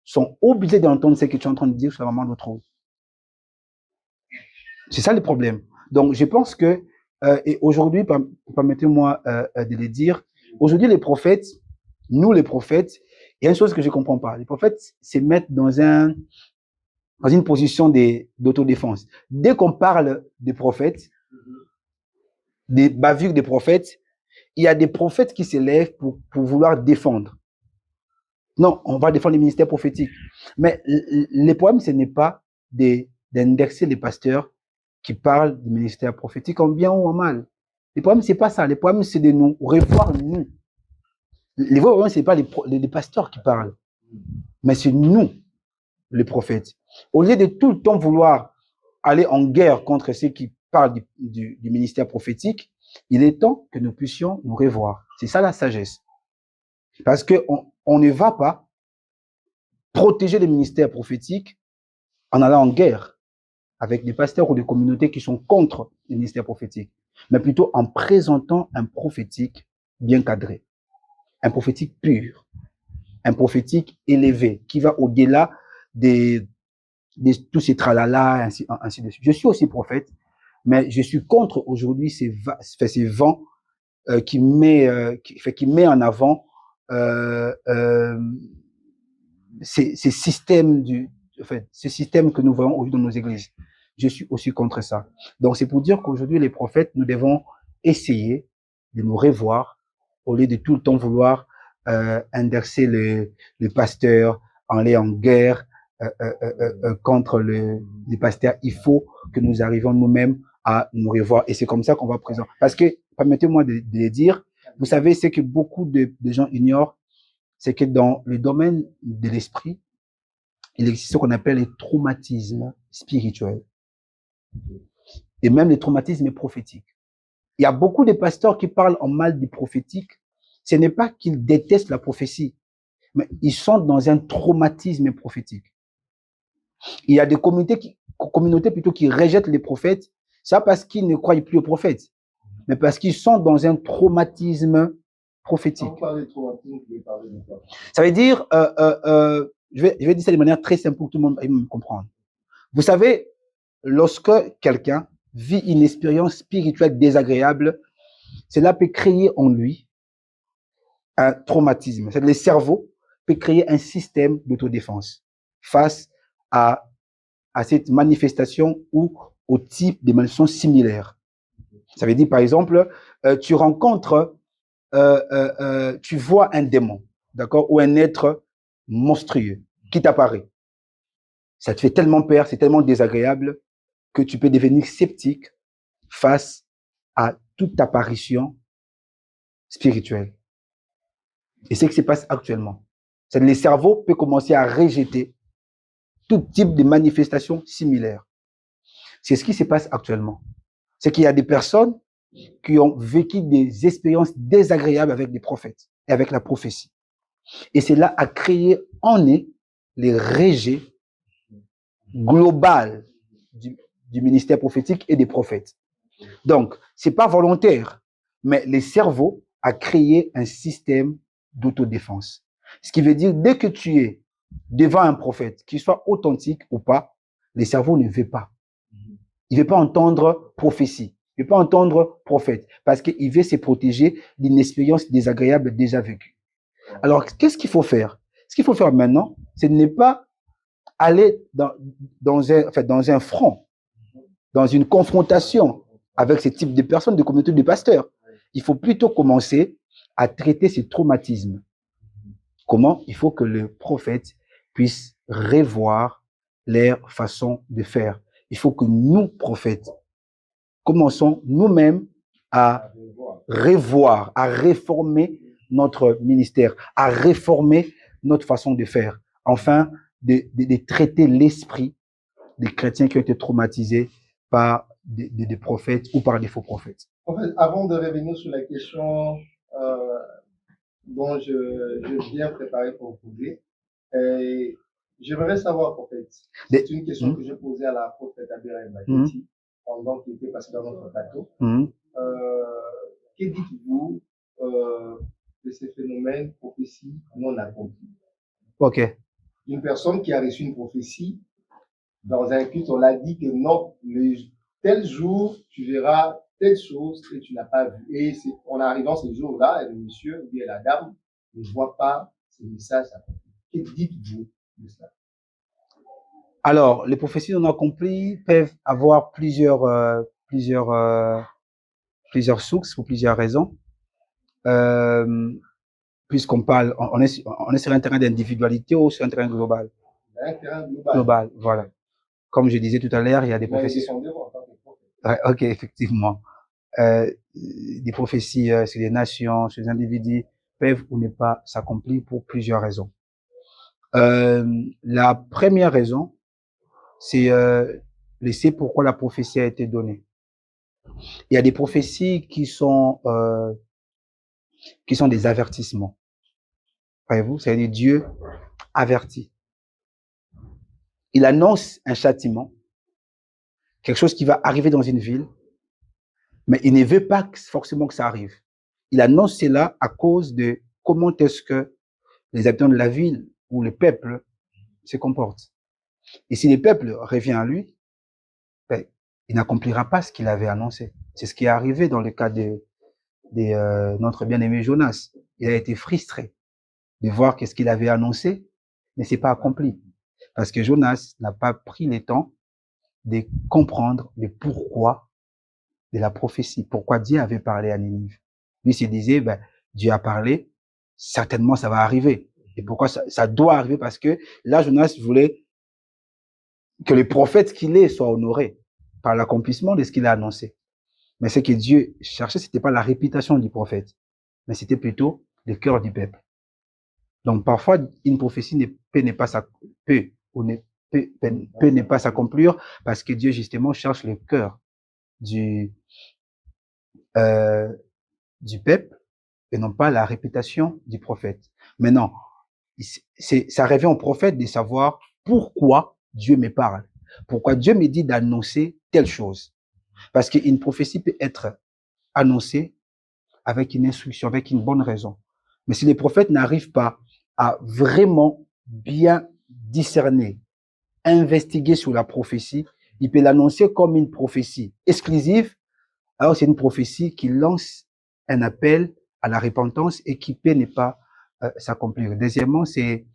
sont obligés d'entendre ce que tu es en train de dire sur le moment d'autrui? C'est ça le problème. Donc, je pense que, et aujourd'hui, permettez-moi de le dire, aujourd'hui, les prophètes, nous les prophètes, il y a une chose que je ne comprends pas. Les prophètes se mettent dans une position d'autodéfense. Dès qu'on parle des prophètes, des bavures des prophètes, il y a des prophètes qui s'élèvent pour vouloir défendre. Non, on va défendre les ministères prophétiques. Mais le problème, ce n'est pas d'indexer les pasteurs qui parlent du ministère prophétique en bien ou en mal. Le problème, c'est pas ça. Le problème, c'est de nous revoir nous. Les vrais problèmes, c'est pas les pasteurs qui parlent, mais c'est nous, les prophètes. Au lieu de tout le temps vouloir aller en guerre contre ceux qui parlent du ministère prophétique, il est temps que nous puissions nous revoir. C'est ça la sagesse. Parce que on ne va pas protéger les ministères prophétiques en allant en guerre avec des pasteurs ou des communautés qui sont contre les ministères prophétiques, mais plutôt en présentant un prophétique bien cadré, un prophétique pur, un prophétique élevé, qui va au-delà de tous ces tralala, ainsi de suite. Je suis aussi prophète, mais je suis contre aujourd'hui ces vents qui met en avant ces systèmes ce système que nous voyons aujourd'hui dans nos églises. Je suis aussi contre ça. Donc, c'est pour dire qu'aujourd'hui, les prophètes, nous devons essayer de nous revoir au lieu de tout le temps vouloir indexer le pasteur, aller en guerre contre les pasteurs. Il faut que nous arrivions nous-mêmes à nous revoir. Et c'est comme ça qu'on va présenter. Parce que, permettez-moi de le dire, vous savez, ce que beaucoup de gens ignorent, c'est que dans le domaine de l'esprit, il existe ce qu'on appelle les traumatismes spirituels. Et même les traumatismes prophétiques. Il y a beaucoup de pasteurs qui parlent en mal du prophétique. Ce n'est pas qu'ils détestent la prophétie, mais ils sont dans un traumatisme prophétique. Il y a des communautés plutôt qui rejettent les prophètes, ça parce qu'ils ne croient plus aux prophètes, mais parce qu'ils sont dans un traumatisme prophétique. Ça veut dire, je vais dire ça de manière très simple pour que tout le monde puisse me comprendre. Vous savez, lorsque quelqu'un vit une expérience spirituelle désagréable, cela peut créer en lui un traumatisme. C'est-à-dire le cerveau peut créer un système d'autodéfense face à cette manifestation ou au type de malfaçons similaires. Ça veut dire, par exemple, tu rencontres, tu vois un démon, d'accord, ou un être monstrueux qui t'apparaît. Ça te fait tellement peur, c'est tellement désagréable que tu peux devenir sceptique face à toute apparition spirituelle. Et c'est ce qui se passe actuellement. C'est que le cerveau peut commencer à rejeter tout type de manifestation similaire. C'est ce qui se passe actuellement. C'est qu'il y a des personnes qui ont vécu des expériences désagréables avec des prophètes et avec la prophétie. Et cela a créé en eux les rejets global du ministère prophétique et des prophètes. Donc, c'est pas volontaire, mais le cerveau a créé un système d'autodéfense. Ce qui veut dire, dès que tu es devant un prophète, qu'il soit authentique ou pas, le cerveau ne veut pas. Il ne veut pas entendre prophétie. Il ne veut pas entendre prophète. Parce qu'il veut se protéger d'une expérience désagréable déjà vécue. Alors, qu'est-ce qu'il faut faire? Ce qu'il faut faire maintenant, c'est de ne pas aller dans un front, dans une confrontation avec ce type de personnes, de communautés de pasteurs. Il faut plutôt commencer à traiter ces traumatismes. Comment? Il faut que le prophète puisse revoir leur façon de faire. Il faut que nous, prophètes, commençons nous-mêmes à revoir, à réformer notre ministère, à réformer notre façon de faire. Enfin, de traiter l'esprit des chrétiens qui ont été traumatisés par des prophètes ou par des faux prophètes. En fait, avant de revenir sur la question dont je viens préparer pour vous poser, j'aimerais savoir, prophète, c'est une question que j'ai posée à la prophète Abirel Maketi pendant qu'il était passé dans notre plateau. Que dites-vous de ces phénomènes prophétie non accomplie? Ok. Une personne qui a reçu une prophétie, dans un culte, on l'a dit que non, tel jour, tu verras telle chose que tu n'as pas vu. Et en arrivant ce jour-là, le monsieur ou bien la dame ne voit pas ce message accompli. Que dites-vous de ça? Alors, les prophéties non accomplies peuvent avoir plusieurs sources pour plusieurs raisons. Puisqu'on parle, on est sur un terrain d'individualité ou sur un terrain global? Un terrain global. Global, voilà. Comme je disais tout à l'heure, il y a des prophéties. Ouais, ok, effectivement. Des prophéties sur les nations, sur les individus peuvent ou ne pas s'accomplir pour plusieurs raisons. La première raison, c'est laisser pourquoi la prophétie a été donnée. Il y a des prophéties qui sont des avertissements. Voyez-vous, c'est-à-dire Dieu avertit. Il annonce un châtiment, quelque chose qui va arriver dans une ville, mais il ne veut pas forcément que ça arrive. Il annonce cela à cause de comment est-ce que les habitants de la ville ou le peuple se comportent. Et si le peuple revient à lui, ben, il n'accomplira pas ce qu'il avait annoncé. C'est ce qui est arrivé dans le cas de notre bien-aimé Jonas. Il a été frustré de voir que ce qu'il avait annoncé ne s'est pas accompli. Parce que Jonas n'a pas pris le temps de comprendre le pourquoi de la prophétie. Pourquoi Dieu avait parlé à Ninive. Lui se disait, ben, Dieu a parlé, certainement ça va arriver. Et pourquoi ça doit arriver? Parce que là, Jonas voulait que le prophète qu'il est soit honoré par l'accomplissement de ce qu'il a annoncé. Mais ce que Dieu cherchait, c'était pas la réputation du prophète, mais c'était plutôt le cœur du peuple. Donc parfois, une prophétie peut ne pas s'accomplir parce que Dieu justement cherche le cœur du peuple et non pas la réputation du prophète. Maintenant, ça revient au prophète de savoir pourquoi Dieu me parle, pourquoi Dieu me dit d'annoncer telle chose. Parce qu'une prophétie peut être annoncée avec une instruction, avec une bonne raison. Mais si les prophètes n'arrivent pas à vraiment bien discerner, investiguer sur la prophétie, il peut l'annoncer comme une prophétie exclusive, alors c'est une prophétie qui lance un appel à la repentance et qui peut ne pas s'accomplir. Deuxièmement, c'est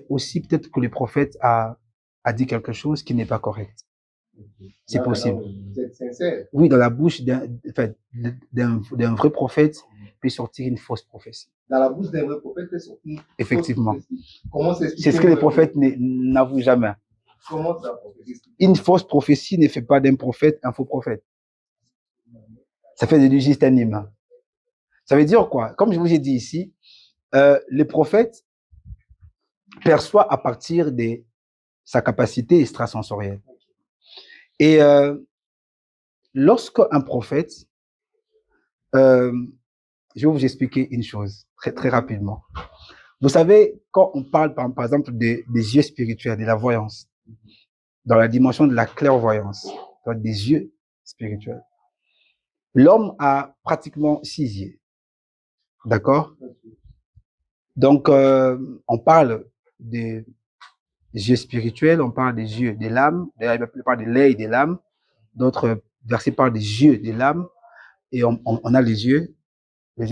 aussi peut-être que le prophète a dit quelque chose qui n'est pas correct. C'est possible. Vous êtes sincère. Oui, dans la bouche d'un vrai prophète peut sortir une fausse prophétie. Dans la bouche d'un vrai prophète peut sortir une Effectivement. fausse prophétie. Comment s'explique? C'est ce que les prophètes n'avouent jamais. Comment ça? Une fausse prophétie ne fait pas d'un prophète un faux prophète. Ça fait de lui juste un humain. Ça veut dire quoi? Comme je vous ai dit ici, le prophète perçoit à partir de sa capacité extrasensorielle. Et lorsque un prophète, je vais vous expliquer une chose très, très rapidement. Vous savez, quand on parle par exemple des yeux spirituels, de la voyance, dans la dimension de la clairvoyance, des yeux spirituels, l'homme a pratiquement 6 yeux. D'accord? Donc, on parle des yeux spirituels, on parle des yeux de l'âme, la Bible parle de l'œil de l'âme, d'autres versets parlent des yeux de l'âme, et on a les yeux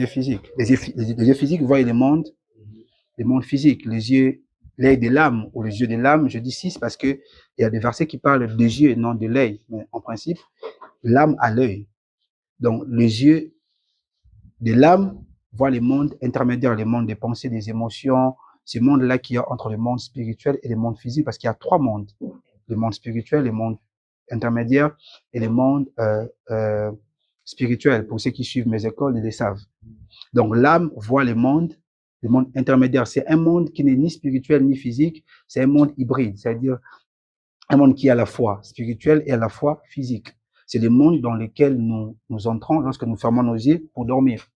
physiques. Les yeux physiques voient le monde physiques. L'œil de l'âme ou les yeux de l'âme, je dis 6 parce que il y a des versets qui parlent des yeux et non de l'œil. Mais en principe, l'âme a l'œil. Donc, les yeux de l'âme voient le monde intermédiaire, le monde des pensées, des émotions, ce monde-là qui est entre le monde spirituel et le monde physique, parce qu'il y a 3 mondes. Le monde spirituel, le monde intermédiaire et le monde spirituel. Pour ceux qui suivent mes écoles, ils le savent. Donc, l'âme voit le monde intermédiaire. C'est un monde qui n'est ni spirituel ni physique, c'est un monde hybride, c'est-à-dire un monde qui est à la fois spirituel et à la fois physique. C'est le monde dans lequel nous entrons lorsque nous fermons nos yeux pour dormir.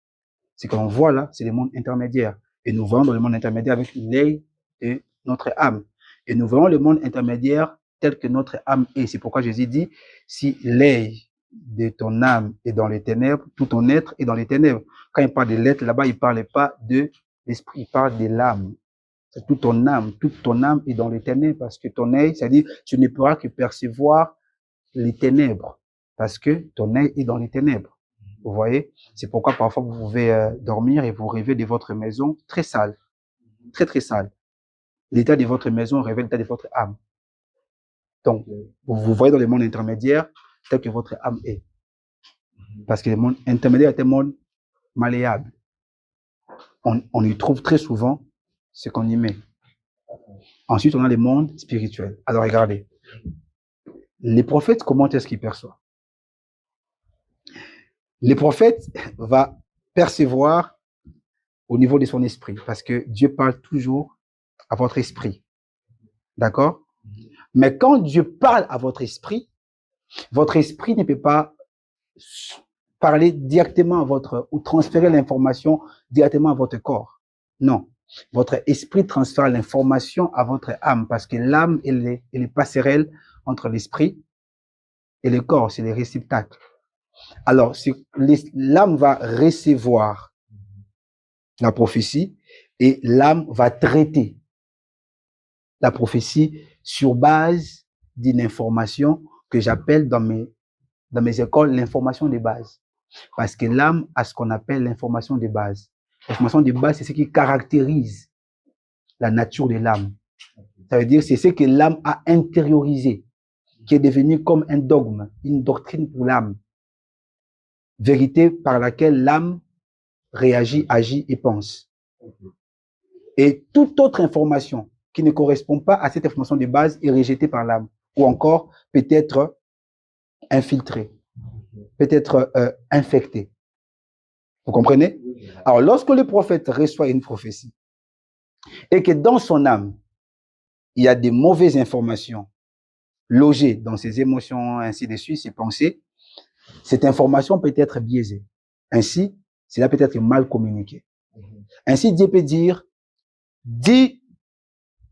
Ce que l'on voit là, c'est le monde intermédiaire. Et nous voyons dans le monde intermédiaire avec l'œil de notre âme. Et nous voyons le monde intermédiaire tel que notre âme est. C'est pourquoi Jésus dit, si l'œil de ton âme est dans les ténèbres, tout ton être est dans les ténèbres. Quand il parle de l'être là-bas, il ne parle pas de l'esprit, il parle de l'âme. C'est toute ton âme est dans les ténèbres parce que ton œil, c'est-à-dire, tu ne pourras que percevoir les ténèbres parce que ton œil est dans les ténèbres. Vous voyez? C'est pourquoi parfois vous pouvez dormir et vous rêvez de votre maison très sale. Très, très sale. L'état de votre maison révèle l'état de votre âme. Donc, vous voyez dans le monde intermédiaire tel que votre âme est. Parce que le monde intermédiaire est un monde malléable. On y trouve très souvent ce qu'on y met. Ensuite, on a le monde spirituel. Alors, regardez. Les prophètes, comment est-ce qu'ils perçoivent? Le prophète va percevoir au niveau de son esprit, parce que Dieu parle toujours à votre esprit. D'accord? Mais quand Dieu parle à votre esprit ne peut pas parler directement à ou transférer l'information directement à votre corps. Non. Votre esprit transfère l'information à votre âme, parce que l'âme est les passerelles entre l'esprit et le corps, c'est les réceptacles. Alors, l'âme va recevoir la prophétie et l'âme va traiter la prophétie sur base d'une information que j'appelle dans mes écoles l'information de base. Parce que l'âme a ce qu'on appelle l'information de base. L'information de base, c'est ce qui caractérise la nature de l'âme. Ça veut dire c'est ce que l'âme a intériorisé, qui est devenu comme un dogme, une doctrine pour l'âme. Vérité par laquelle l'âme réagit, agit et pense. Et toute autre information qui ne correspond pas à cette information de base est rejetée par l'âme, ou encore peut-être infiltrée, peut-être infectée. Vous comprenez? Alors, lorsque le prophète reçoit une prophétie et que dans son âme, il y a des mauvaises informations logées dans ses émotions, ainsi de suite, ses pensées, cette information peut être biaisée. Ainsi, cela peut être mal communiqué. Ainsi, Dieu peut dire, dis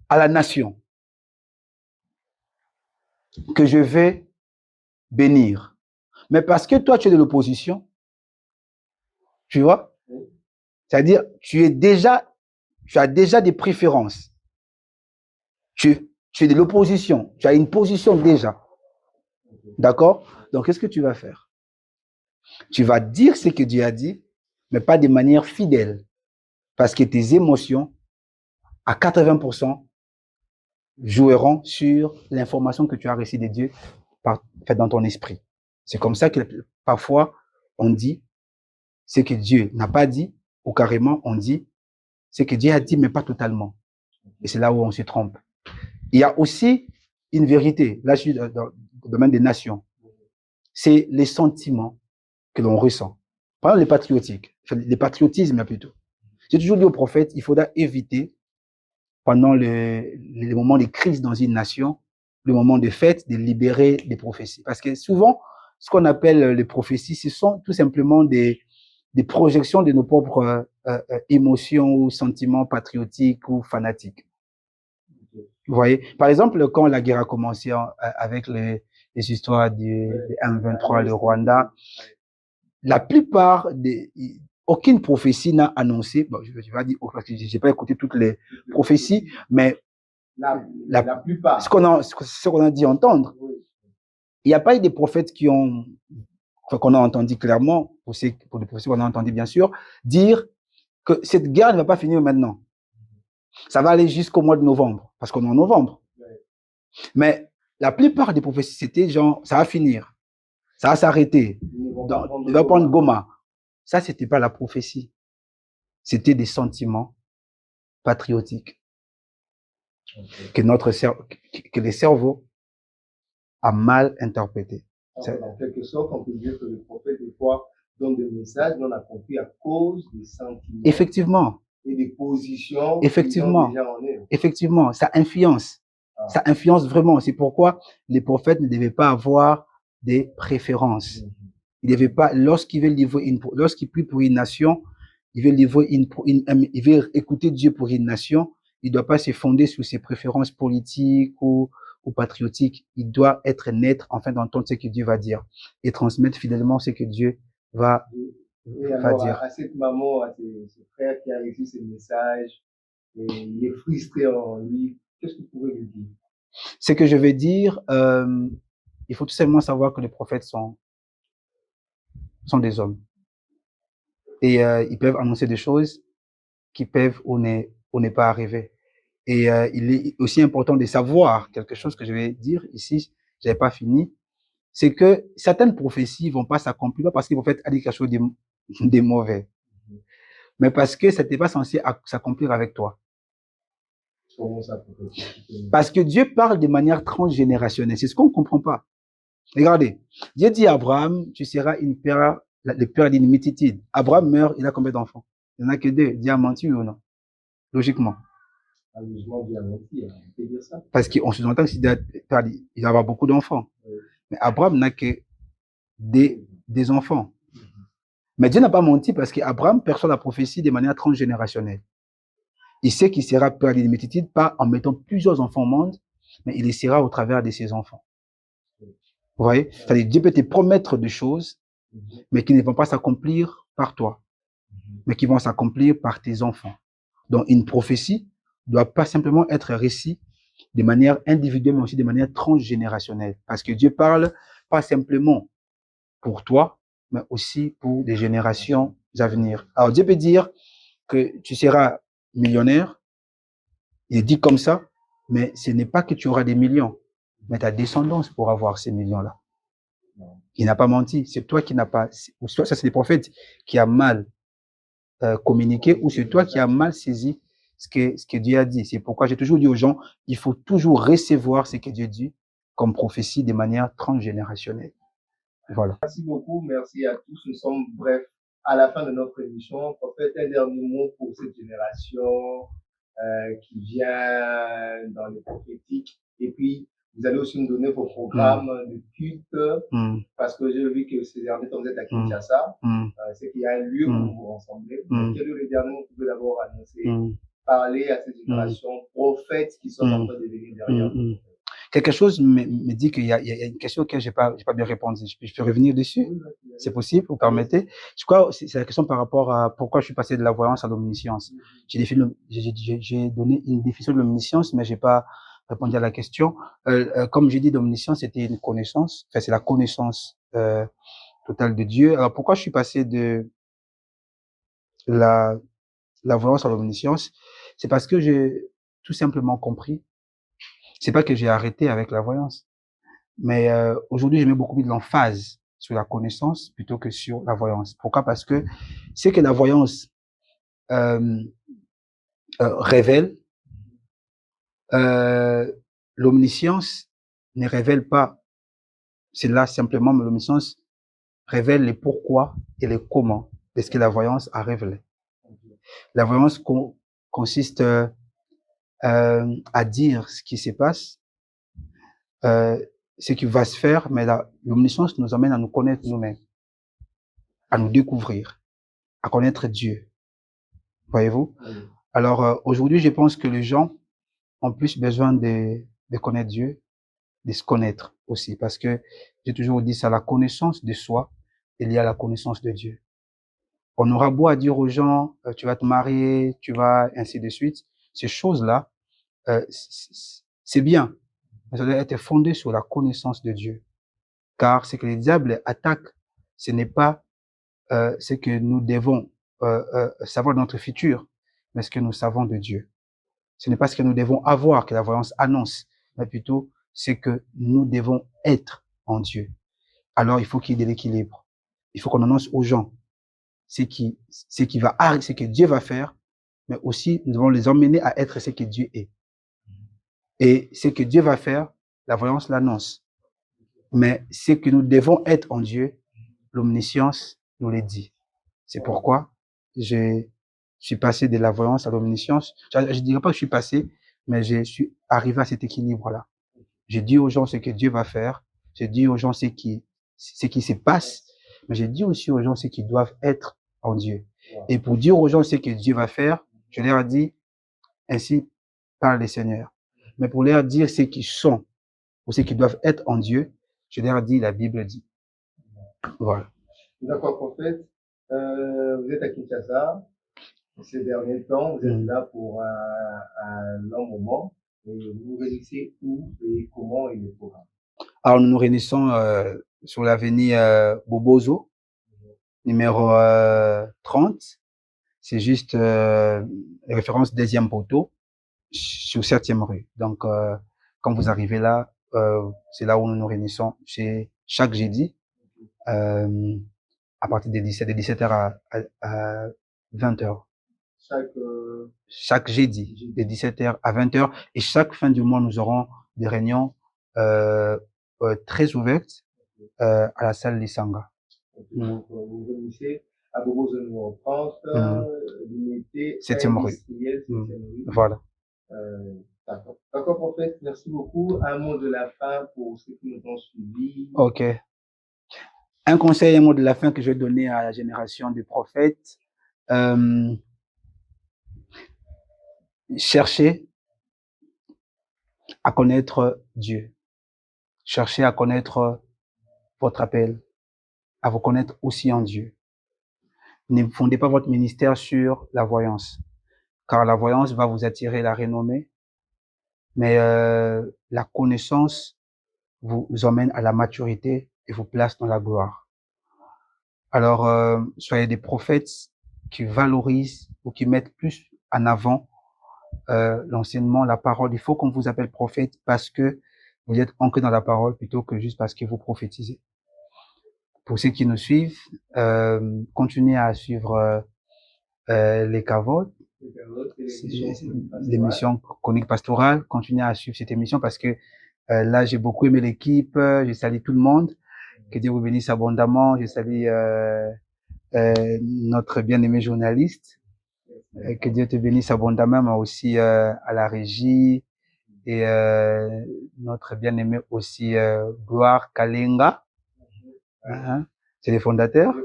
à la nation que je vais bénir. Mais parce que toi, tu es de l'opposition, tu vois, c'est-à-dire, tu as déjà des préférences. Tu es de l'opposition, tu as une position déjà. D'accord? Donc, qu'est-ce que tu vas faire? Tu vas dire ce que Dieu a dit, mais pas de manière fidèle. Parce que tes émotions, à 80%, joueront sur l'information que tu as reçue de Dieu dans ton esprit. C'est comme ça que parfois, on dit ce que Dieu n'a pas dit, ou carrément, on dit ce que Dieu a dit, mais pas totalement. Et c'est là où on se trompe. Il y a aussi une vérité. Là, je suis dans le domaine des nations. C'est les sentiments que l'on ressent. Par exemple, les patriotismes plutôt. J'ai toujours dit aux prophètes, il faudra éviter, pendant les moments de crise dans une nation, le moment de fête, de libérer des prophéties. Parce que souvent, ce qu'on appelle les prophéties, ce sont tout simplement des projections de nos propres émotions ou sentiments patriotiques ou fanatiques. Vous voyez? Par exemple, quand la guerre a commencé avec les histoires du M23, le Rwanda, la plupart aucune prophétie n'a annoncé, bon, je vais pas dire, parce que j'ai pas écouté toutes les prophéties, mais la plupart, ce qu'on a dit entendre, il n'y a pas eu des prophètes qu'on a entendu clairement, pour les prophéties qu'on a entendu bien sûr, dire que cette guerre ne va pas finir maintenant. Ça va aller jusqu'au mois de novembre, parce qu'on est en novembre. Mais la plupart des prophéties, c'était genre, ça va finir, ça va s'arrêter, il va prendre Goma. Ça, c'était pas la prophétie. C'était des sentiments patriotiques que les cerveaux a mal interprétés. En quelque sorte, on peut dire que le prophète, des fois, donne des messages non accomplis à cause des sentiments. Effectivement. Et des positions. Effectivement. Déjà en eux. Effectivement. Ça influence. Ça influence vraiment. C'est pourquoi les prophètes ne devaient pas avoir des préférences. Il ne devait pas, lorsqu'il prie pour une nation, il veut écouter Dieu pour une nation, il ne doit pas se fonder sur ses préférences politiques ou patriotiques. Il doit être net afin d'entendre ce que Dieu va dire et transmettre fidèlement ce que Dieu va dire. À cette maman, à ce frère qui a reçu ce message, et il est frustré en lui, qu'est-ce que vous pouvez lui dire? Ce que je vais dire, il faut tout simplement savoir que les prophètes sont des hommes. Et ils peuvent annoncer des choses qui peuvent ou n'est pas arriver. Et il est aussi important de savoir quelque chose que je vais dire ici, je n'avais pas fini, c'est que certaines prophéties vont pas s'accomplir, pas parce que le prophète a dit quelque chose de mauvais, mais parce que ça n'était pas censé s'accomplir avec toi. Parce que Dieu parle de manière transgénérationnelle. C'est ce qu'on ne comprend pas. Regardez, Dieu dit à Abraham, tu seras le père d'une multitude. Abraham meurt, il a combien d'enfants? Il n'y en a que 2. Dieu a menti ou non? Logiquement. Parce qu'on se entend qu'il va avoir beaucoup d'enfants. Mais Abraham n'a que des enfants. Mais Dieu n'a pas menti parce qu'Abraham perçoit la prophétie de manière transgénérationnelle. Il sait qu'il sera père d'une multitude, pas en mettant plusieurs enfants au monde, mais il les sera au travers de ses enfants. Vous voyez? C'est-à-dire, Dieu peut te promettre des choses, mais qui ne vont pas s'accomplir par toi, mais qui vont s'accomplir par tes enfants. Donc, une prophétie ne doit pas simplement être récit de manière individuelle, mais aussi de manière transgénérationnelle. Parce que Dieu parle pas simplement pour toi, mais aussi pour des générations à venir. Alors, Dieu peut dire que tu seras millionnaire. Il dit comme ça, Mais ce n'est pas que tu auras des millions, mais ta descendance pour avoir ces millions-là. Il n'a pas menti. C'est toi qui n'as pas, ou soit ça c'est des prophètes qui a mal communiqué, ou c'est toi qui as mal saisi ce que Dieu a dit. C'est pourquoi j'ai toujours dit aux gens, il faut toujours recevoir ce que Dieu dit comme prophétie de manière transgénérationnelle. Voilà. Merci beaucoup, merci à tous. Nous sommes, bref, à la fin de notre émission. Prophète, un dernier mot pour cette génération qui vient dans les prophétiques. Et puis, vous allez aussi nous donner vos programmes de culte, parce que j'ai vu que ces derniers temps, vous êtes à Kinshasa. C'est qu'il y a un lieu où vous vous rassemblez. Quel est le dernier mot que vous pouvez d'abord annoncer, parler à cette génération prophètes qui sont en train de venir derrière vous? Quelque chose me dit qu'il y a une question auquel j'ai pas bien répondu. Je peux revenir dessus? C'est possible, vous permettez? Je crois, c'est la question par rapport à pourquoi je suis passé de la voyance à l'omniscience. J'ai donné une définition de l'omniscience, mais j'ai pas répondu à la question. Comme j'ai dit, l'omniscience, c'était une connaissance. Enfin, c'est la connaissance, totale de Dieu. Alors, pourquoi je suis passé de la voyance à l'omniscience? C'est parce que j'ai tout simplement compris. C'est pas que j'ai arrêté avec la voyance. Mais aujourd'hui, je mets beaucoup plus de l'emphase sur la connaissance plutôt que sur la voyance. Pourquoi? Parce que c'est que la voyance révèle, l'omniscience ne révèle pas. C'est là simplement, mais l'omniscience révèle les pourquoi et les comment de ce que la voyance a révélé. La voyance consiste à dire ce qui se passe, ce qui va se faire, mais l'omniscience nous amène à nous connaître nous-mêmes, à nous découvrir, à connaître Dieu. Voyez-vous? Alors, aujourd'hui, je pense que les gens ont plus besoin de connaître Dieu, de se connaître aussi, parce que j'ai toujours dit ça, la connaissance de soi, il y a la connaissance de Dieu. On aura beau à dire aux gens, tu vas te marier, tu vas, ainsi de suite. Ces choses-là, c'est bien, mais ça doit être fondé sur la connaissance de Dieu. Car ce que le diable attaque, ce n'est pas ce que nous devons savoir de notre futur, mais ce que nous savons de Dieu. Ce n'est pas ce que nous devons avoir que la voyance annonce, mais plutôt ce que nous devons être en Dieu. Alors, il faut qu'il y ait de l'équilibre. Il faut qu'on annonce aux gens ce que Dieu va faire, mais aussi nous devons les emmener à être ce que Dieu est. Et ce que Dieu va faire, la voyance l'annonce. Mais ce que nous devons être en Dieu, l'omniscience nous le dit. C'est pourquoi je suis passé de la voyance à l'omniscience. Je dirais pas que je suis passé, mais je suis arrivé à cet équilibre-là. Je dis aux gens ce que Dieu va faire. Je dis aux gens ce qui se passe, mais je dis aussi aux gens ce qu'ils doivent être en Dieu. Et pour dire aux gens ce que Dieu va faire, je leur dis, ainsi parle le Seigneur. Mais pour leur dire ce qu'ils sont ou ce qu'ils doivent être en Dieu, je leur dis, la Bible dit. Voilà. D'accord, prophète. Vous êtes à Kinshasa. Ces derniers temps, vous êtes là pour un long moment. Et vous vous réunissez où et comment est le programme? Alors, nous nous réunissons sur l'avenue Bobozo, numéro 30. C'est juste référence 2e poteau sur 7e rue. Donc, quand vous arrivez là, c'est là où nous nous réunissons. C'est chaque jeudi à partir de 17h à 20h. Chaque jeudi, de 17h à 20h. Et chaque fin du mois, nous aurons des réunions très ouvertes à la salle Lisanga. Donc, vous réunissez à Bobozo numéro 30, l'unité 7e rue. Voilà. D'accord. D'accord, prophète. Merci beaucoup. Un mot de la fin pour ceux qui nous ont suivis. Ok. Un conseil, un mot de la fin que je vais donner à la génération des prophètes. Cherchez à connaître Dieu. Cherchez à connaître votre appel, à vous connaître aussi en Dieu. Ne fondez pas votre ministère sur la voyance, car la voyance va vous attirer la renommée, mais la connaissance vous emmène à la maturité et vous place dans la gloire. Alors, soyez des prophètes qui valorisent ou qui mettent plus en avant l'enseignement, la parole. Il faut qu'on vous appelle prophète parce que vous êtes ancré dans la parole plutôt que juste parce que vous prophétisez. Pour ceux qui nous suivent, continuez à suivre les cavotes, l'émission Chronique Pastorale. Continuez à suivre cette émission parce que là, j'ai beaucoup aimé l'équipe. Je salue tout le monde. Que Dieu vous bénisse abondamment. Je salue notre bien-aimé journaliste. Que Dieu te bénisse abondamment, mais aussi à la régie et notre bien-aimé aussi Gloire Kalenga. C'est les fondateurs.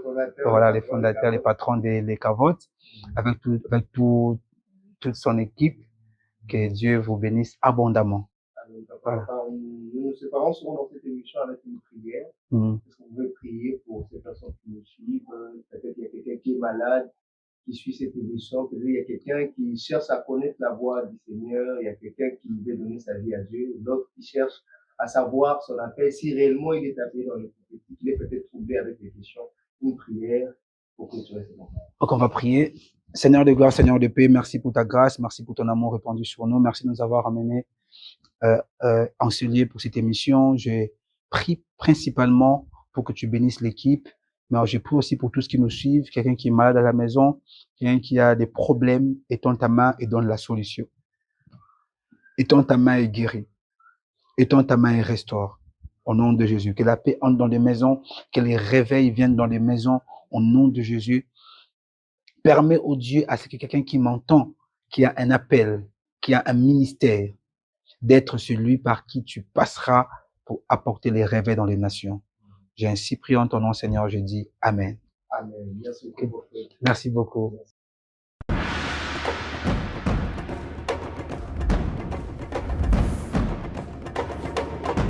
Voilà, les fondateurs, les patrons des cavotes, avec toute son équipe. Que Dieu vous bénisse abondamment. Voilà. Nous nous séparons souvent dans cette émission avec une prière. Est-ce que vous pouvez prier pour ces personnes qui nous suivent? Peut-être il y a quelqu'un qui est malade, qui suit cette émission. Peut-être il y a quelqu'un qui cherche à connaître la voix du Seigneur. Il y a quelqu'un qui veut donner sa vie à Dieu. L'autre qui cherche à savoir son appel. Si réellement il est appelé dans le prophétique, il est peut-être troublé avec les questions. Une prière pour clôturer ce moment. Donc on va prier. Seigneur de gloire, Seigneur de paix, merci pour ta grâce, merci pour ton amour répandu sur nous, merci de nous avoir amenés en ce lieu pour cette émission. Je prie principalement pour que tu bénisses l'équipe, mais je prie aussi pour tous qui nous suivent, quelqu'un qui est malade à la maison, quelqu'un qui a des problèmes, étends ta main et donne la solution. Étends ta main et guéris. Étends ta main et restaure. Au nom de Jésus. Que la paix entre dans les maisons, que les réveils viennent dans les maisons, au nom de Jésus. Permets au Dieu à ce que quelqu'un qui m'entend, qui a un appel, qui a un ministère, d'être celui par qui tu passeras pour apporter les réveils dans les nations. J'ai ainsi prié en ton nom, Seigneur, je dis Amen. Amen. Merci beaucoup. Merci beaucoup.